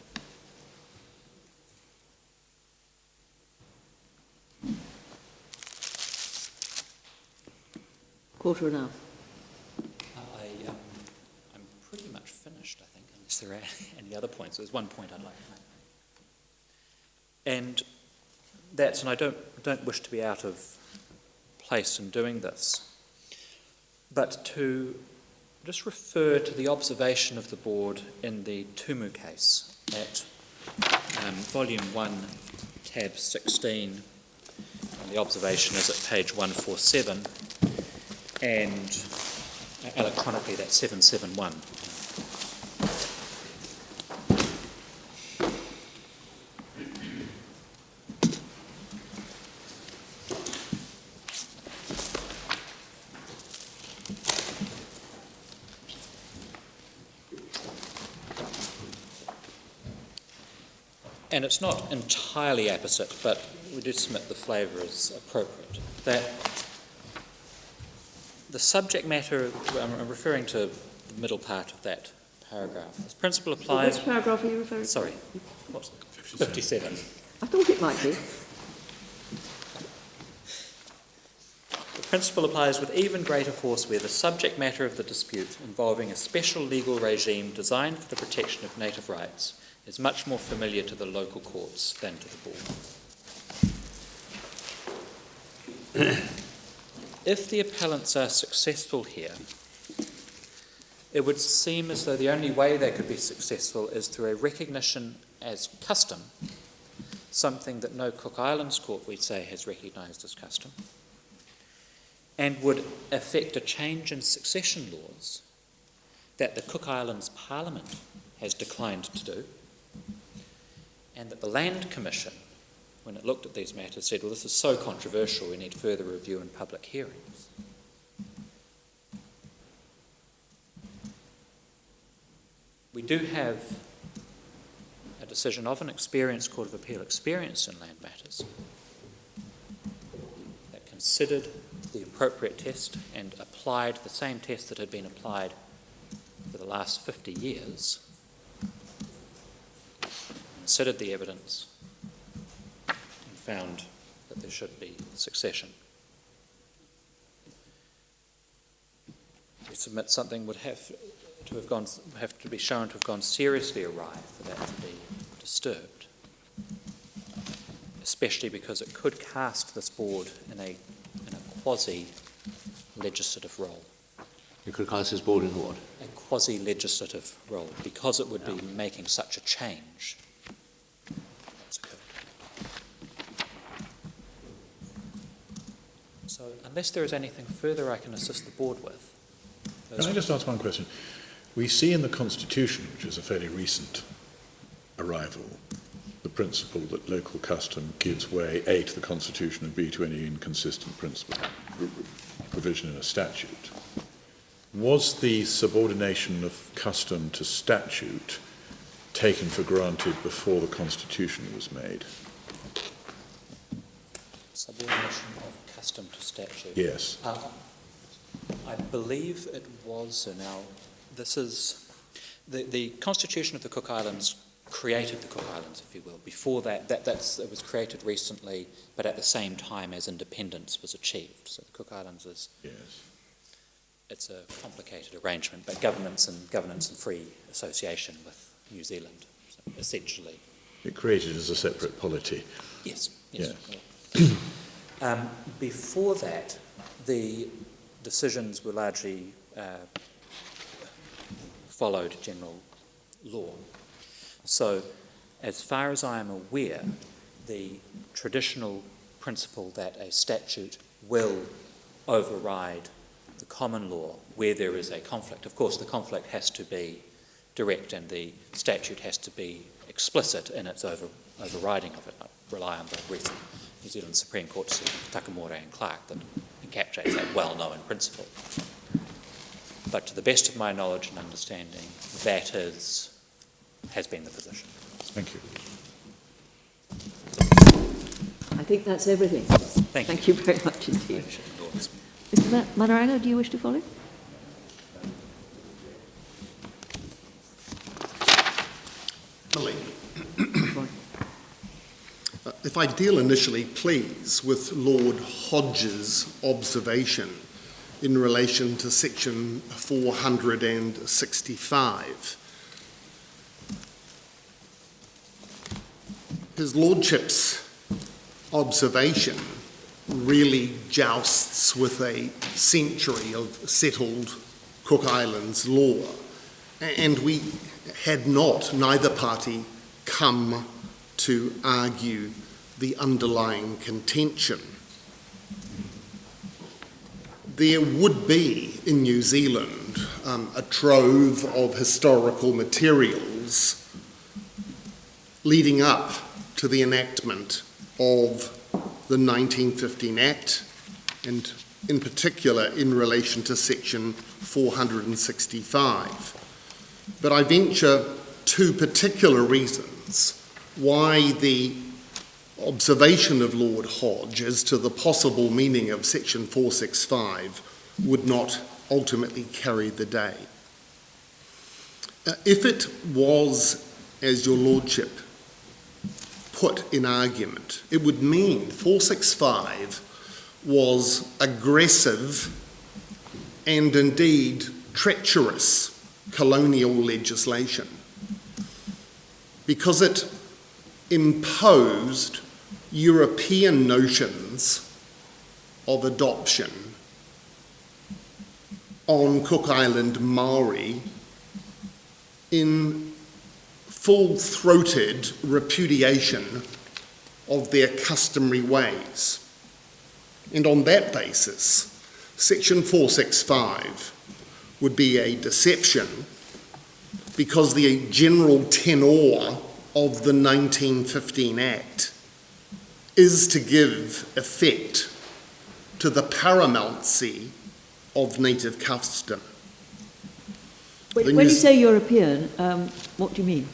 Quarter an hour. I'm pretty much finished, I think, unless there are any other points. There's one point I'd like to make. And I don't wish to be out of place in doing this, but to just refer to the observation of the board in the Tumu case at volume 1, tab 16, and the observation is at page 147, and electronically that's 771. And it's not entirely apposite, but we do submit the flavour is appropriate. That the subject matter, I'm referring to the middle part of that paragraph. This principle applies... Which paragraph are you referring to? Sorry, what's 57. I thought it might be. The principle applies with even greater force where the subject matter of the dispute involving a special legal regime designed for the protection of native rights is much more familiar to the local courts than to the board. If the appellants are successful here, it would seem as though the only way they could be successful is through a recognition as custom, something that no Cook Islands court, we say, has recognised as custom, and would affect a change in succession laws that the Cook Islands Parliament has declined to do, and that the Land Commission, when it looked at these matters, said, well, this is so controversial, we need further review and public hearings. We do have a decision of an experienced Court of Appeal experienced in land matters that considered the appropriate test and applied the same test that had been applied for the last 50 years, considered the evidence and found that there should be succession. We submit something would have to be shown to have gone seriously awry for that to be disturbed, especially because it could cast this board in a quasi-legislative role. You could cast this board in what? A quasi-legislative role because it would be making such a change. That's occurred. So unless there is anything further I can assist the board with. Can I just ask one question? We see in the Constitution, which is a fairly recent arrival, the principle that local custom gives way, A, to the Constitution, and B, to any inconsistent principle provision in a statute. Was the subordination of custom to statute taken for granted before the Constitution was made? Subordination of custom to statute. Yes. I believe it was. So now, this is the Constitution of the Cook Islands created the Cook Islands, if you will. Before that, it was created recently, but at the same time as independence was achieved. So the Cook Islands is. Yes. It's a complicated arrangement, but governance and free association with New Zealand, so essentially. It created as a separate polity. Yes. Yes. Before that, the decisions were largely followed general law. So, as far as I am aware, the traditional principle that a statute will override the common law where there is a conflict. Of course, the conflict has to be direct and the statute has to be explicit in its overriding of it. I rely on the recent New Zealand Supreme Court decision of Takamore and Clark that encapsulates that well-known principle. But to the best of my knowledge and understanding, that has been the position. Thank you. I think that's everything. Thank you. You very much indeed. Mr. Manarango, do you wish to follow? If I deal initially, please, with Lord Hodge's observation in relation to section 465. His Lordship's observation really jousts with a century of settled Cook Islands law, and we had neither party come to argue the underlying contention. There would be in New Zealand a trove of historical materials leading up to the enactment of the 1915 Act, and in particular in relation to section 465. But I venture two particular reasons why the observation of Lord Hodge as to the possible meaning of section 465 would not ultimately carry the day. If it was, as your Lordship put in argument, it would mean 465 was aggressive and indeed treacherous colonial legislation because it imposed European notions of adoption on Cook Island Maori in full-throated repudiation of their customary ways. And on that basis, section 465 would be a deception because the general tenor of the 1915 Act is to give effect to the paramountcy of native custom. When you say European, what do you mean?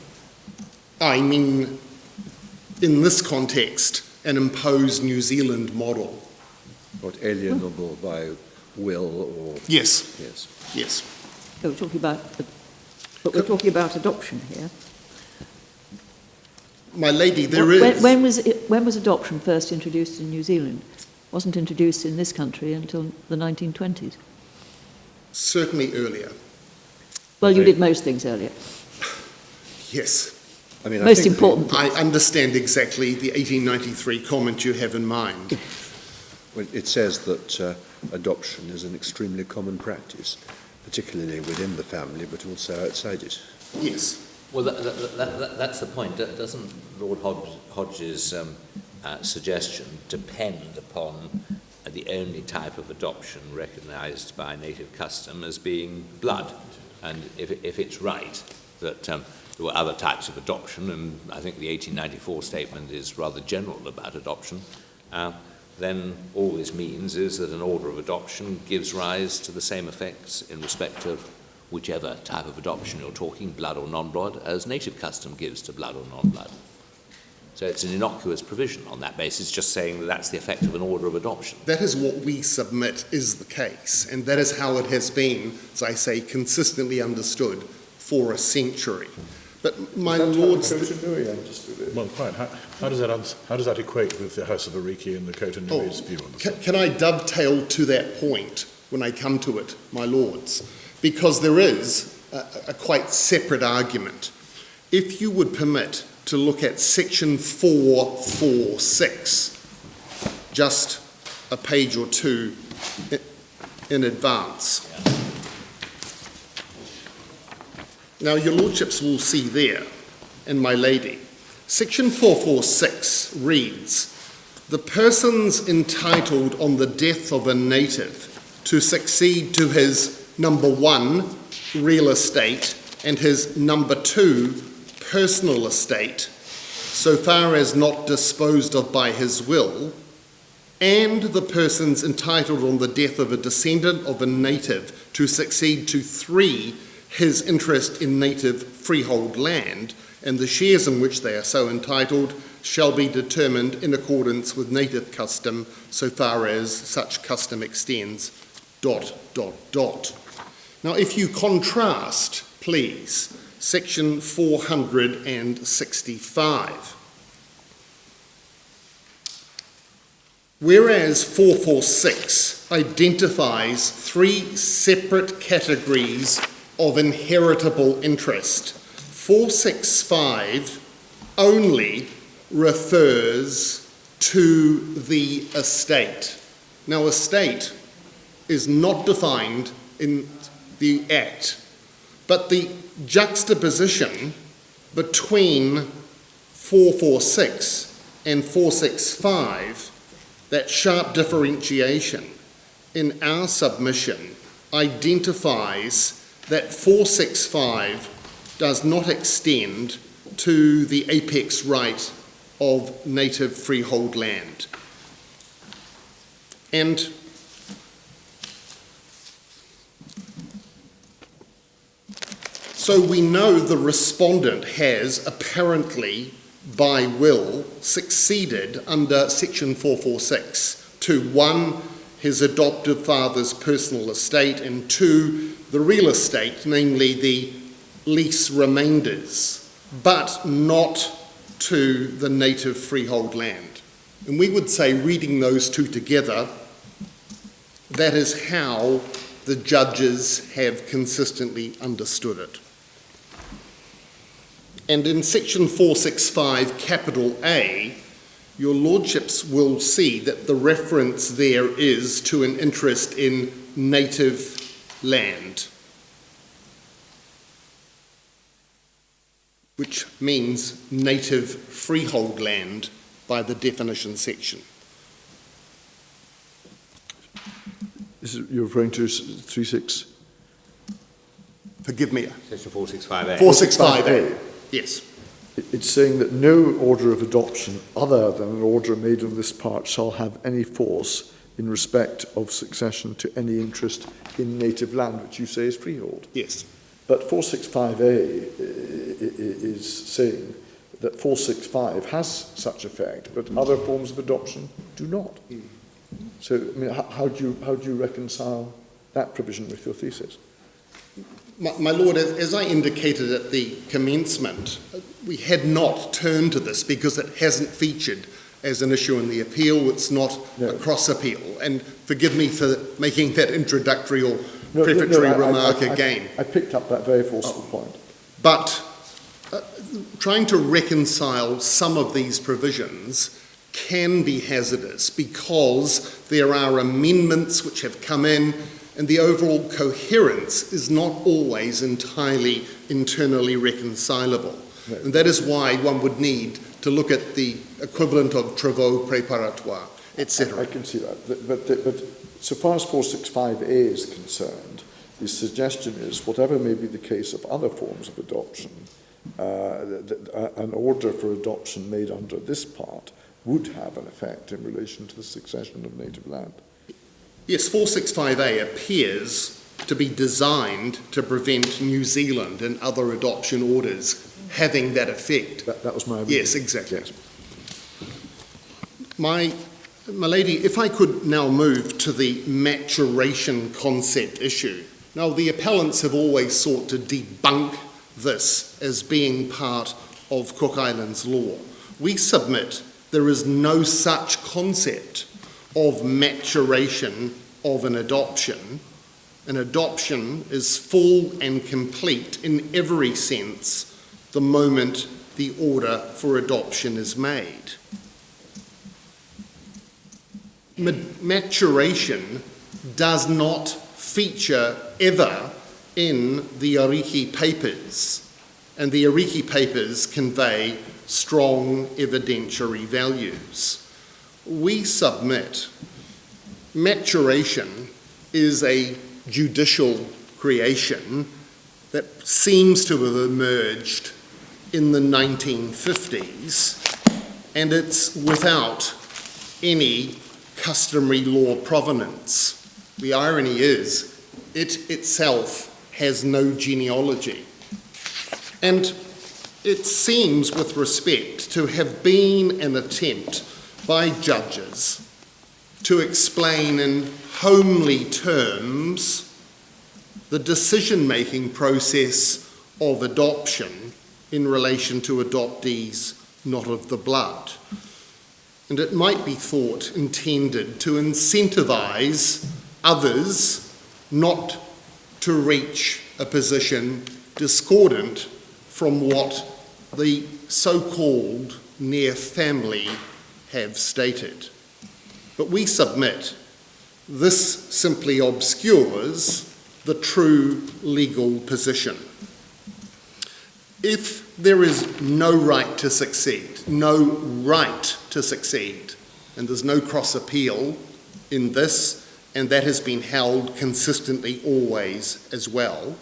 I mean, in this context, an imposed New Zealand model. Not alienable by will or... Yes. Yes. Yes. Oh, we're talking about adoption here. My lady, there is... When was adoption first introduced in New Zealand? It wasn't introduced in this country until the 1920s. Certainly earlier. Well, you did most things earlier. Yes. I mean, Most important. I understand exactly the 1893 comment you have in mind. Well, it says that adoption is an extremely common practice. particularly within the family, but also outside it. Yes. Well, that's the point. Doesn't Lord Hodge's suggestion depend upon the only type of adoption recognised by native custom as being blood? And if it's right that there were other types of adoption, and I think the 1894 statement is rather general about adoption, then all this means is that an order of adoption gives rise to the same effects in respect of whichever type of adoption you're talking, blood or non-blood, as native custom gives to blood or non-blood. So it's an innocuous provision on that basis, just saying that that's the effect of an order of adoption. That is what we submit is the case, and that is how it has been, as I say, consistently understood for a century. But my lords, Well, quite. How does that equate with the House of Ariki and the Cotonui's view on the subject? can I dovetail to that point when I come to it, my lords? Because there is a quite separate argument. If you would permit to look at section 446, just a page or two in advance. Now, your lordships will see there, and my lady, section 446 reads, "The persons entitled on the death of a native to succeed to his number 1, real estate, and his number 2, personal estate, so far as not disposed of by his will, and the persons entitled on the death of a descendant of a native to succeed to 3, his interest in native freehold land, and the shares in which they are so entitled, shall be determined in accordance with native custom, so far as such custom extends, ... Now, if you contrast, please, section 465. Whereas 446 identifies 3 separate categories of inheritable interest, 465 only refers to the estate. Now, estate is not defined in the Act, but the juxtaposition between 446 and 465, that sharp differentiation in our submission identifies that 465 does not extend to the apex right of native freehold land. And so we know the respondent has apparently, by will, succeeded under section 446 to 1, his adoptive father's personal estate, and 2, the real estate, namely the lease remainders, but not to the native freehold land. And we would say, reading those two together, that is how the judges have consistently understood it. And in section 465, capital A, your lordships will see that the reference there is to an interest in native land, which means native freehold land by the definition section. You're referring to 36? Forgive me. Section 465A. 465A. Yes. It's saying that no order of adoption other than an order made on this part shall have any force in respect of succession to any interest in native land, which you say is freehold. Yes. But 465A is saying that 465 has such effect, but other forms of adoption do not. So, I mean, how do you reconcile that provision with your thesis? My Lord, as I indicated at the commencement, we had not turned to this because it hasn't featured as an issue in the appeal. It's not a cross appeal. And forgive me for making that introductory or prefatory remark again. I picked up that very forceful point. But trying to reconcile some of these provisions can be hazardous because there are amendments which have come in and the overall coherence is not always entirely internally reconcilable. No. And that is why one would need to look at the equivalent of travaux préparatoires, etc. I can see that. But so far as 465A is concerned, the suggestion is, whatever may be the case of other forms of adoption, an order for adoption made under this part would have an effect in relation to the succession of native land. Yes, 465A appears to be designed to prevent New Zealand and other adoption orders having that effect. That was my... Yes, exactly. Yes. My lady, if I could now move to the maturation concept issue. Now, the appellants have always sought to debunk this as being part of Cook Islands law. We submit there is no such concept of maturation of an adoption. An adoption is full and complete in every sense the moment the order for adoption is made. Maturation does not feature ever in the Ariki Papers, and the Ariki Papers convey strong evidentiary values. We submit maturation is a judicial creation that seems to have emerged in the 1950s, and it's without any customary law provenance. The irony is, it itself has no genealogy. And it seems, with respect, to have been an attempt by judges to explain in homely terms the decision-making process of adoption in relation to adoptees not of the blood. And it might be thought intended to incentivise others not to reach a position discordant from what the so-called near family have stated. But we submit this simply obscures the true legal position. If there is no right to succeed, and there's no cross-appeal in this, and that has been held consistently always as well,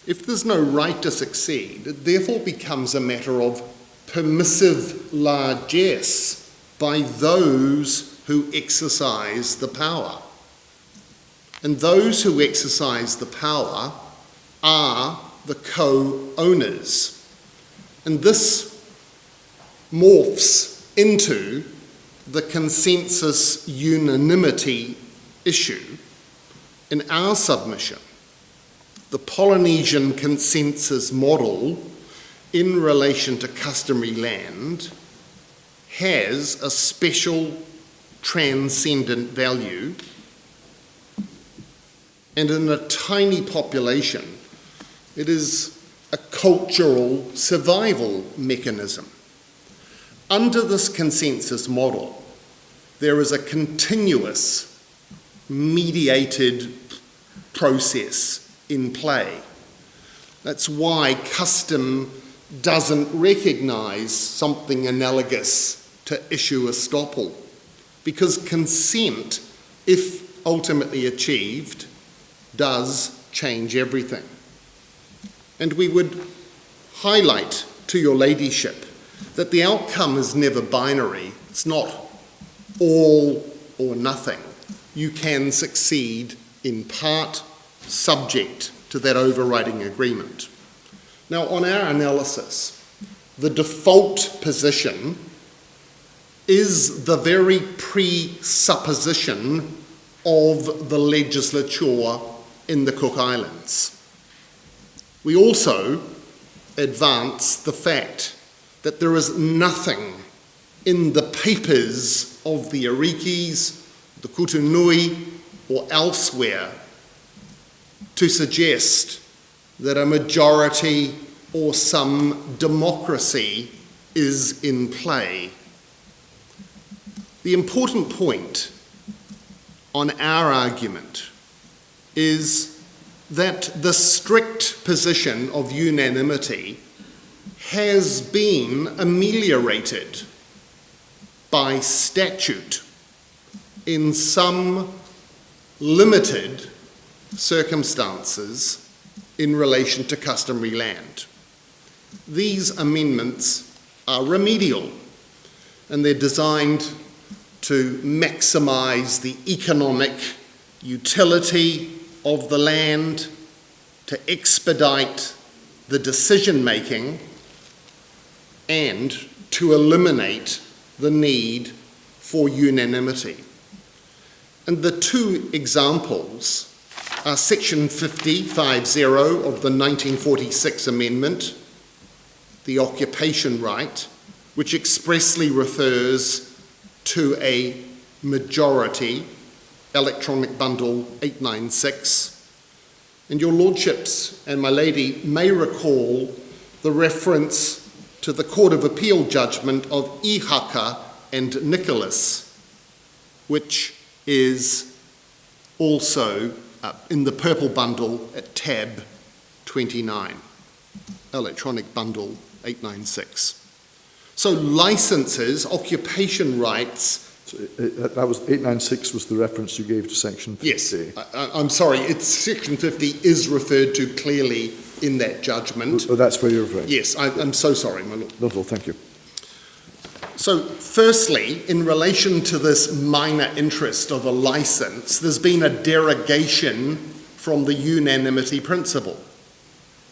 if there's no right to succeed, it therefore becomes a matter of permissive largesse by those who exercise the power. And those who exercise the power are the co-owners. And this morphs into the consensus unanimity issue. In our submission, the Polynesian consensus model in relation to customary land has a special transcendent value, and in a tiny population, it is a cultural survival mechanism. Under this consensus model, there is a continuous mediated process in play. That's why custom doesn't recognise something analogous to issue estoppel, because consent, if ultimately achieved, does change everything. And we would highlight to your ladyship that the outcome is never binary. It's not all or nothing. You can succeed in part, subject to that overriding agreement. Now, on our analysis, the default position is the very presupposition of the legislature in the Cook Islands. We also advance the fact that there is nothing in the papers of the Arikis, the Kutunui, or elsewhere to suggest that a majority or some democracy is in play. The important point on our argument is that the strict position of unanimity has been ameliorated by statute in some limited circumstances in relation to customary land. These amendments are remedial, and they're designed to maximise the economic utility of the land, to expedite the decision-making, and to eliminate the need for unanimity. And the two examples are Section 50 of the 1946 Amendment, the occupation right, which expressly refers to a majority, Electronic Bundle 896. And your Lordships and my Lady may recall the reference to the Court of Appeal judgment of Ihaka and Nicholas, which is also in the purple bundle at tab 29, Electronic Bundle 896. So licenses, occupation rights. So that was 896 was the reference you gave to section 50. Yes, I'm sorry, section 50 is referred to clearly in that judgment. Oh, that's where you're referring. Yes, I'm so sorry, my lord. Not at all, thank you. So firstly, in relation to this minor interest of a licence, there's been a derogation from the unanimity principle.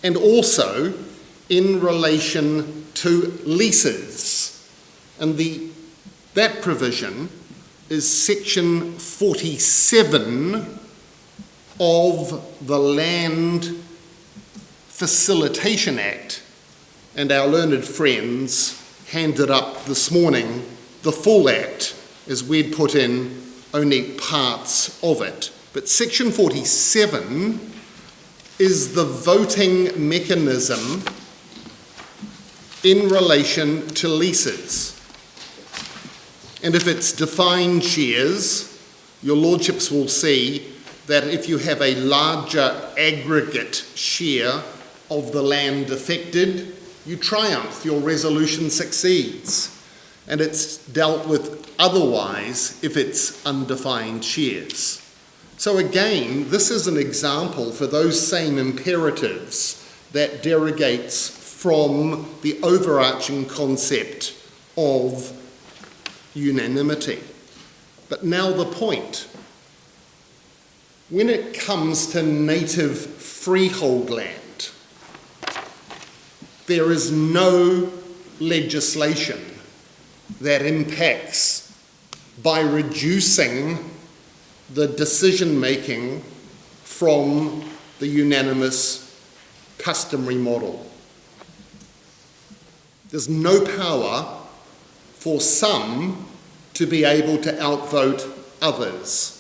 And also in relation to leases. And that provision is section 47 of the Land Facilitation Act. And our learned friends handed up this morning the full act, as we'd put in only parts of it. But section 47 is the voting mechanism in relation to leases. And if it's defined shares, your Lordships will see that if you have a larger aggregate share of the land affected, you triumph, your resolution succeeds. And it's dealt with otherwise if it's undefined shares. So again, this is an example for those same imperatives that derogates from the overarching concept of unanimity. But now the point. When it comes to native freehold land, there is no legislation that impacts by reducing the decision-making from the unanimous customary model. There's no power for some to be able to outvote others.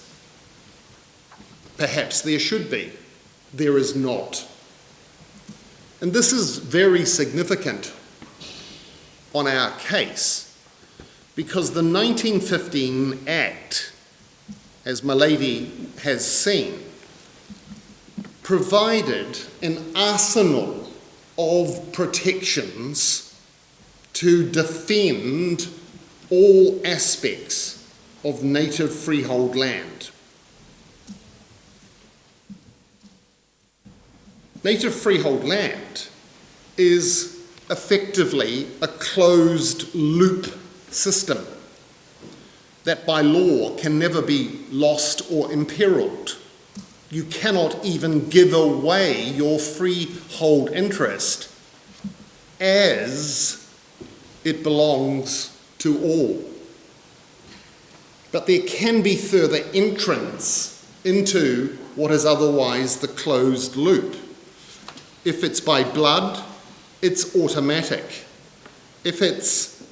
Perhaps there should be. There is not. And this is very significant on our case because the 1915 Act, as my lady has seen, provided an arsenal of protections to defend all aspects of native freehold land. Native freehold land is effectively a closed loop system that by law can never be lost or imperilled. You cannot even give away your freehold interest as it belongs to all. But there can be further entrance into what is otherwise the closed loop. If it's by blood, it's automatic. If it's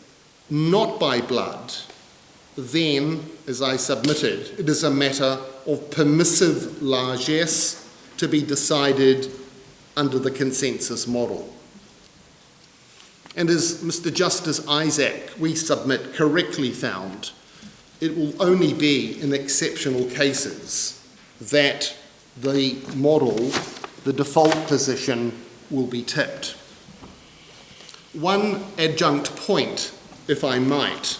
not by blood, then, as I submitted, it is a matter of permissive largesse to be decided under the consensus model. And as Mr. Justice Isaac, we submit, correctly found, it will only be in exceptional cases that the model, the default position will be tipped. One adjunct point, if I might.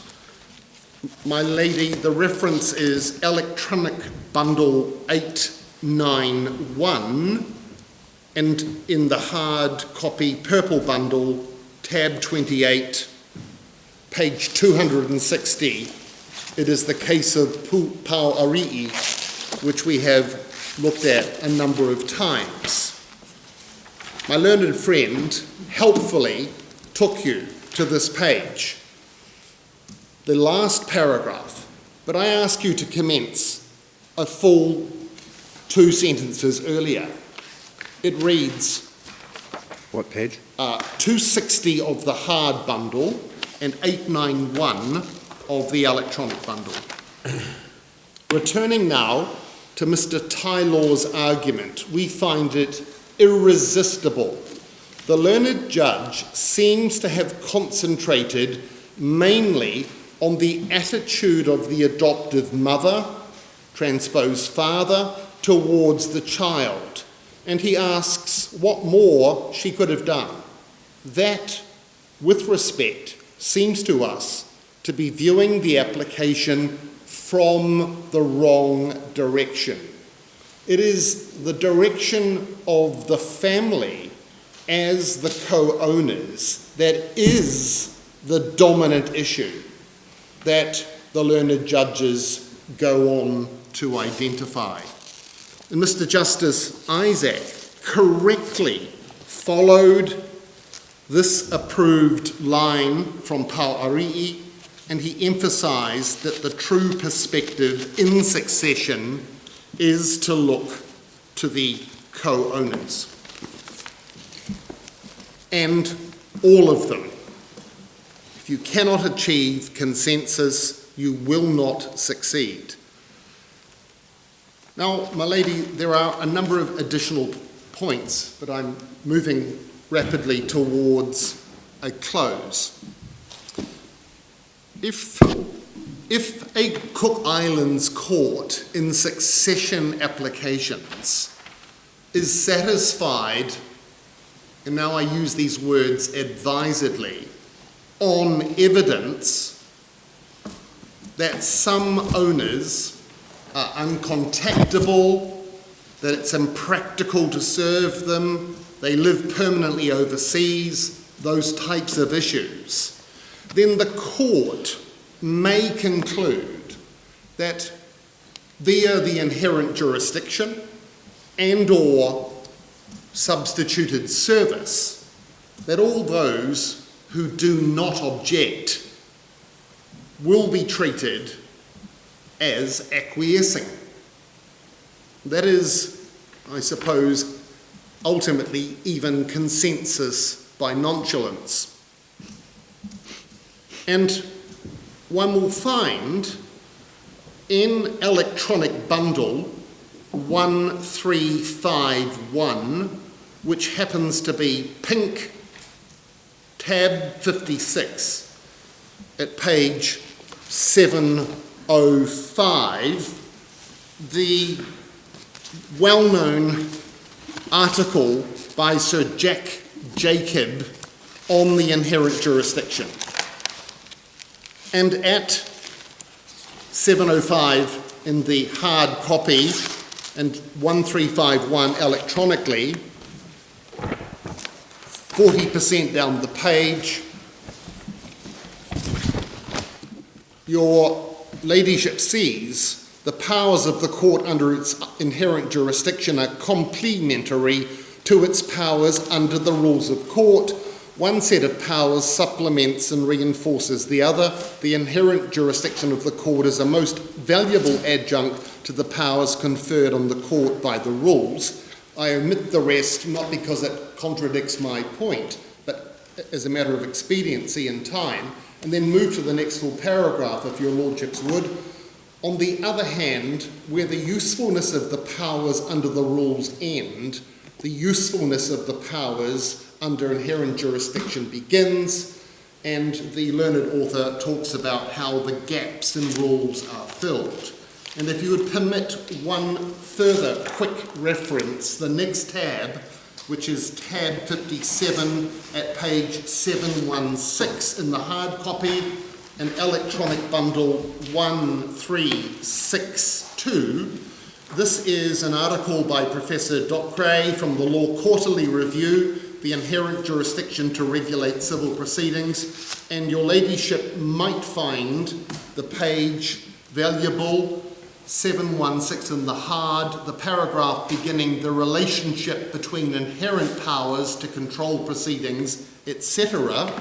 My lady, the reference is Electronic Bundle 891, and in the hard copy purple bundle, tab 28, page 260, it is the case of Pauarii, which we have looked at a number of times. My learned friend helpfully took you to this page, the last paragraph, but I ask you to commence a full 2 sentences earlier. It reads, What page? 260 of the hard bundle and 891 of the electronic bundle. Returning now to Mr. Tylor's argument, we find it irresistible. The learned judge seems to have concentrated mainly on the attitude of the adoptive mother, transposed father, towards the child. And he asks what more she could have done. That, with respect, seems to us to be viewing the application from the wrong direction. It is the direction of the family as the co-owners that is the dominant issue that the learned judges go on to identify. And Mr. Justice Isaac correctly followed this approved line from Pauarii, and he emphasised that the true perspective in succession is to look to the co-owners. And all of them. If you cannot achieve consensus, you will not succeed. Now, my lady, there are a number of additional points, but I'm moving rapidly towards a close. If a Cook Islands court in succession applications is satisfied, and now I use these words advisedly, on evidence that some owners are uncontactable, that it's impractical to serve them, they live permanently overseas, those types of issues, then the court may conclude that via the inherent jurisdiction and/or substituted service, that all those who do not object will be treated as acquiescing. That is, I suppose, ultimately even consensus by nonchalance. And one will find in electronic bundle 1351, which happens to be pink, tab 56, at page 705, the well-known article by Sir Jack Jacob on the inherent jurisdiction. And at 705 in the hard copy and 1351 electronically, 40% down the page, your ladyship sees the powers of the court under its inherent jurisdiction are complementary to its powers under the rules of court. One set of powers supplements and reinforces the other. The inherent jurisdiction of the court is a most valuable adjunct to the powers conferred on the court by the rules. I omit the rest not because it contradicts my point, but as a matter of expediency and time, and then move to the next full paragraph, if your lordships would. On the other hand, where the usefulness of the powers under the rules end, the usefulness of the powers under inherent jurisdiction begins, and the learned author talks about how the gaps in rules are filled. And if you would permit one further quick reference, the next tab, which is tab 57 at page 716 in the hard copy, and electronic bundle 1362. This is an article by Professor Docray from the Law Quarterly Review, The Inherent Jurisdiction to Regulate Civil Proceedings, and your ladyship might find the page valuable, 716 in the hard, the paragraph beginning the relationship between inherent powers to control proceedings, etc.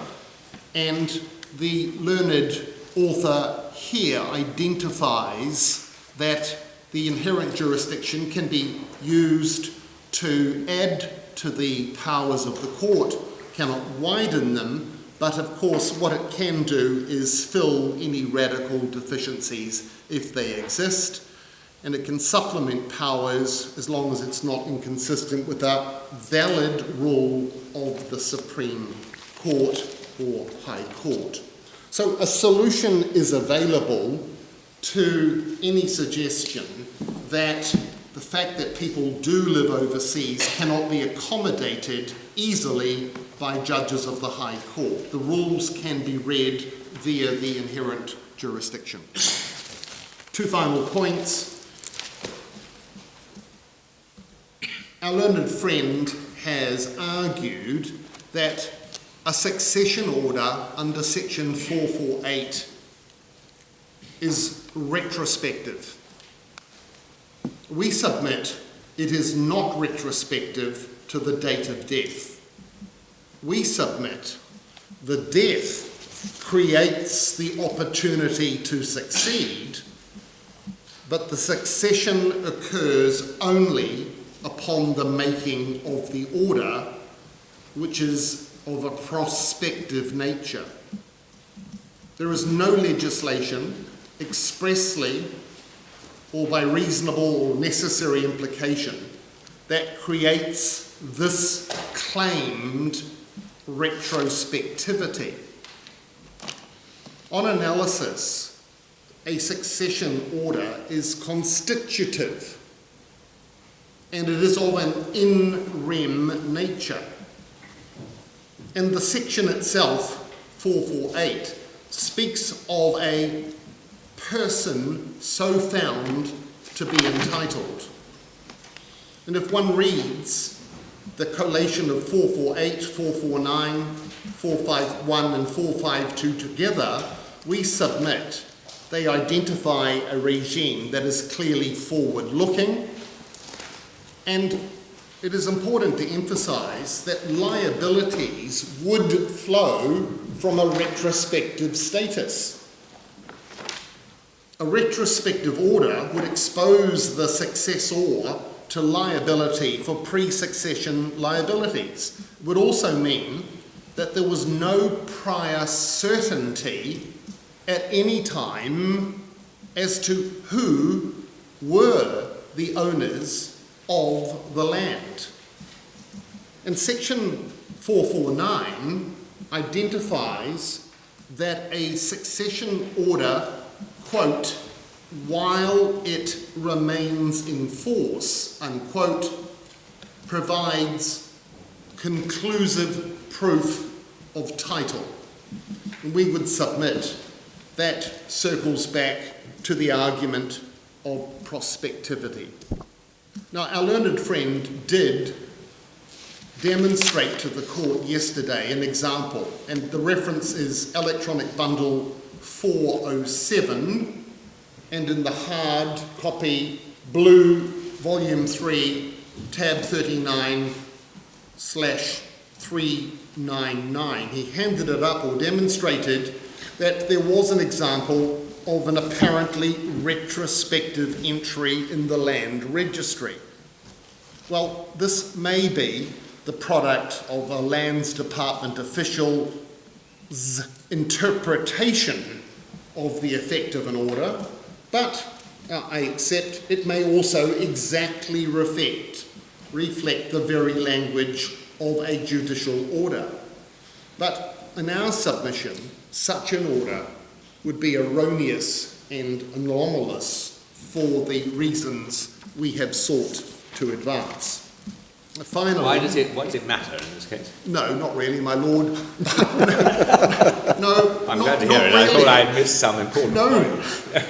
And the learned author here identifies that the inherent jurisdiction can be used to add to the powers of the court, cannot widen them, but of course what it can do is fill any radical deficiencies if they exist, and it can supplement powers as long as it's not inconsistent with a valid rule of the Supreme Court or High Court. So a solution is available to any suggestion that the fact that people do live overseas cannot be accommodated easily by judges of the High Court. The rules can be read via the inherent jurisdiction. Two final points. Our learned friend has argued that a succession order under section 448 is retrospective. We submit it is not retrospective to the date of death. We submit the death creates the opportunity to succeed, but the succession occurs only upon the making of the order, which is of a prospective nature. There is no legislation expressly or by reasonable or necessary implication that creates this claimed retrospectivity. On analysis, a succession order is constitutive and it is of an in rem nature. And the section itself, 448, speaks of a person so found to be entitled. And if one reads the collation of 448, 449, 451 and 452 together, we submit they identify a regime that is clearly forward-looking, and it is important to emphasise that liabilities would flow from a retrospective status. A retrospective order would expose the successor to liability for pre-succession liabilities. It would also mean that there was no prior certainty at any time as to who were the owners of the land. And section 449 identifies that a succession order, quote, while it remains in force, unquote, provides conclusive proof of title. And we would submit that circles back to the argument of prospectivity. Now, our learned friend did demonstrate to the court yesterday an example, and the reference is electronic bundle 407, and in the hard copy, blue, volume 3, tab 39/399. He handed it up or demonstrated that there was an example of an apparently retrospective entry in the land registry. Well, this may be the product of a lands department official's interpretation of the effect of an order, but I accept it may also exactly reflect the very language of a judicial order. But in our submission, such an order would be erroneous and anomalous for the reasons we have sought to advance. Finally, Why does it matter in this case? no, not really, my lord. No, I'm not, glad to not hear it. really. I thought I'd missed some important No,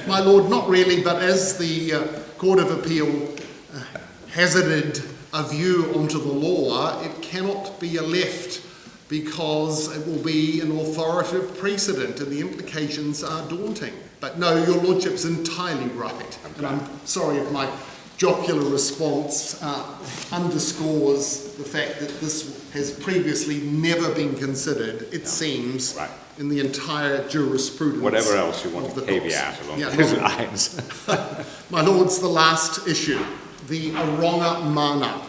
my lord, not really, but as the Court of Appeal hazarded a view onto the law, it cannot be a left because it will be an authoritative precedent and the implications are daunting. But no, your lordship's entirely right. And I'm sorry if my jocular response underscores the fact that this has previously never been considered, it seems, Right. in the entire jurisprudence. Whatever else you want of to the caveat courts. along Yeah, those no. lines. My lords, the last issue, the Aronga Mana.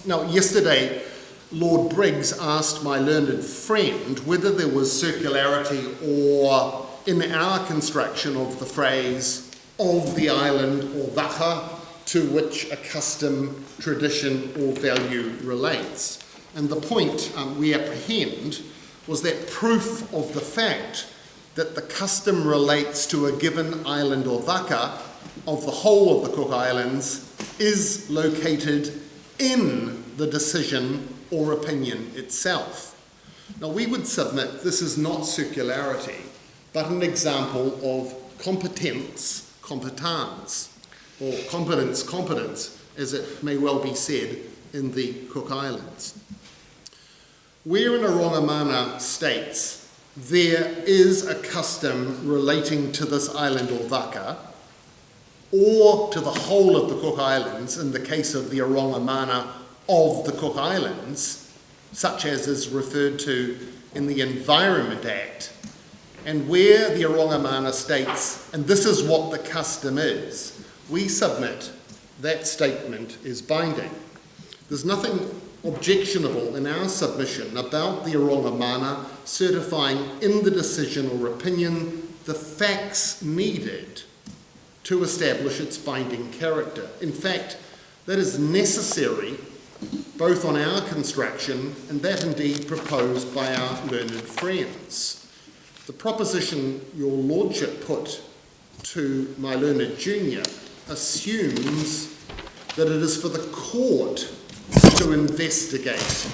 Now, yesterday, Lord Briggs asked my learned friend whether there was circularity or, in our construction of the phrase, of the island or waka, to which a custom, tradition or value relates. And the point we apprehend was that proof of the fact that the custom relates to a given island or waka of the whole of the Cook Islands is located in the decision or opinion itself. Now, we would submit this is not circularity, but an example of competence, competans, or competence, as it may well be said in the Cook Islands. Where an Aronga Mana states there is a custom relating to this island or waka, or to the whole of the Cook Islands, in the case of the Aronga Mana of the Cook Islands, such as is referred to in the Environment Act, and where the Aronga Mana states, and this is what the custom is, we submit that statement is binding. There's nothing objectionable in our submission about the Aronga Mana certifying in the decision or opinion the facts needed to establish its binding character. In fact, that is necessary both on our construction and that indeed proposed by our learned friends. The proposition your lordship put to my learned junior assumes that it is for the court to investigate,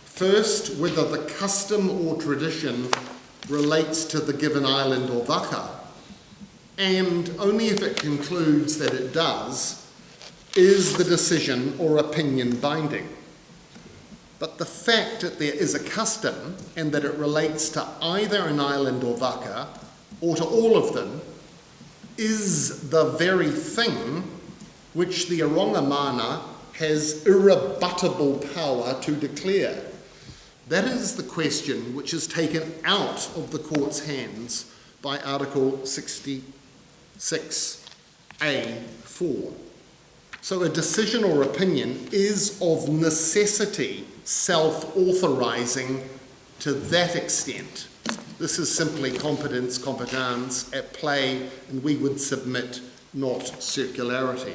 first, whether the custom or tradition relates to the given island or waka, and only if it concludes that it does, is the decision or opinion binding. But the fact that there is a custom and that it relates to either an island or waka, or to all of them, is the very thing which the Aronga Mana has irrebuttable power to declare. That is the question which is taken out of the court's hands by Article 66A(4). So a decision or opinion is of necessity self-authorising to that extent. This is simply competence, competans at play, and we would submit not circularity.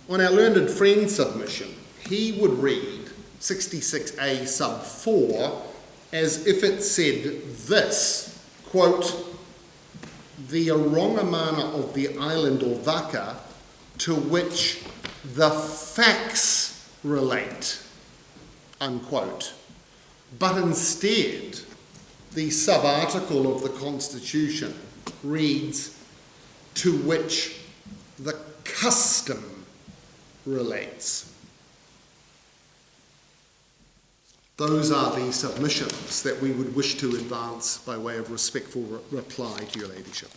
On our learned friend submission, he would read 66A sub 4 as if it said this, quote, the Aronga Mana of the island or waka to which the facts relate, unquote. But instead, the sub-article of the Constitution reads, to which the custom relates. Those are the submissions that we would wish to advance by way of respectful reply to your ladyship.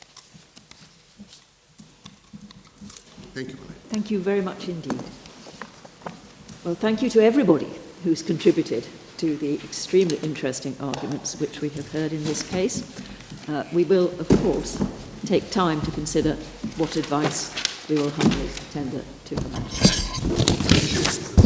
Thank you, my lady. Thank you very much indeed. Well, thank you to everybody who's contributed to the extremely interesting arguments which we have heard in this case. We will, of course, take time to consider what advice we will humbly tender to the matter.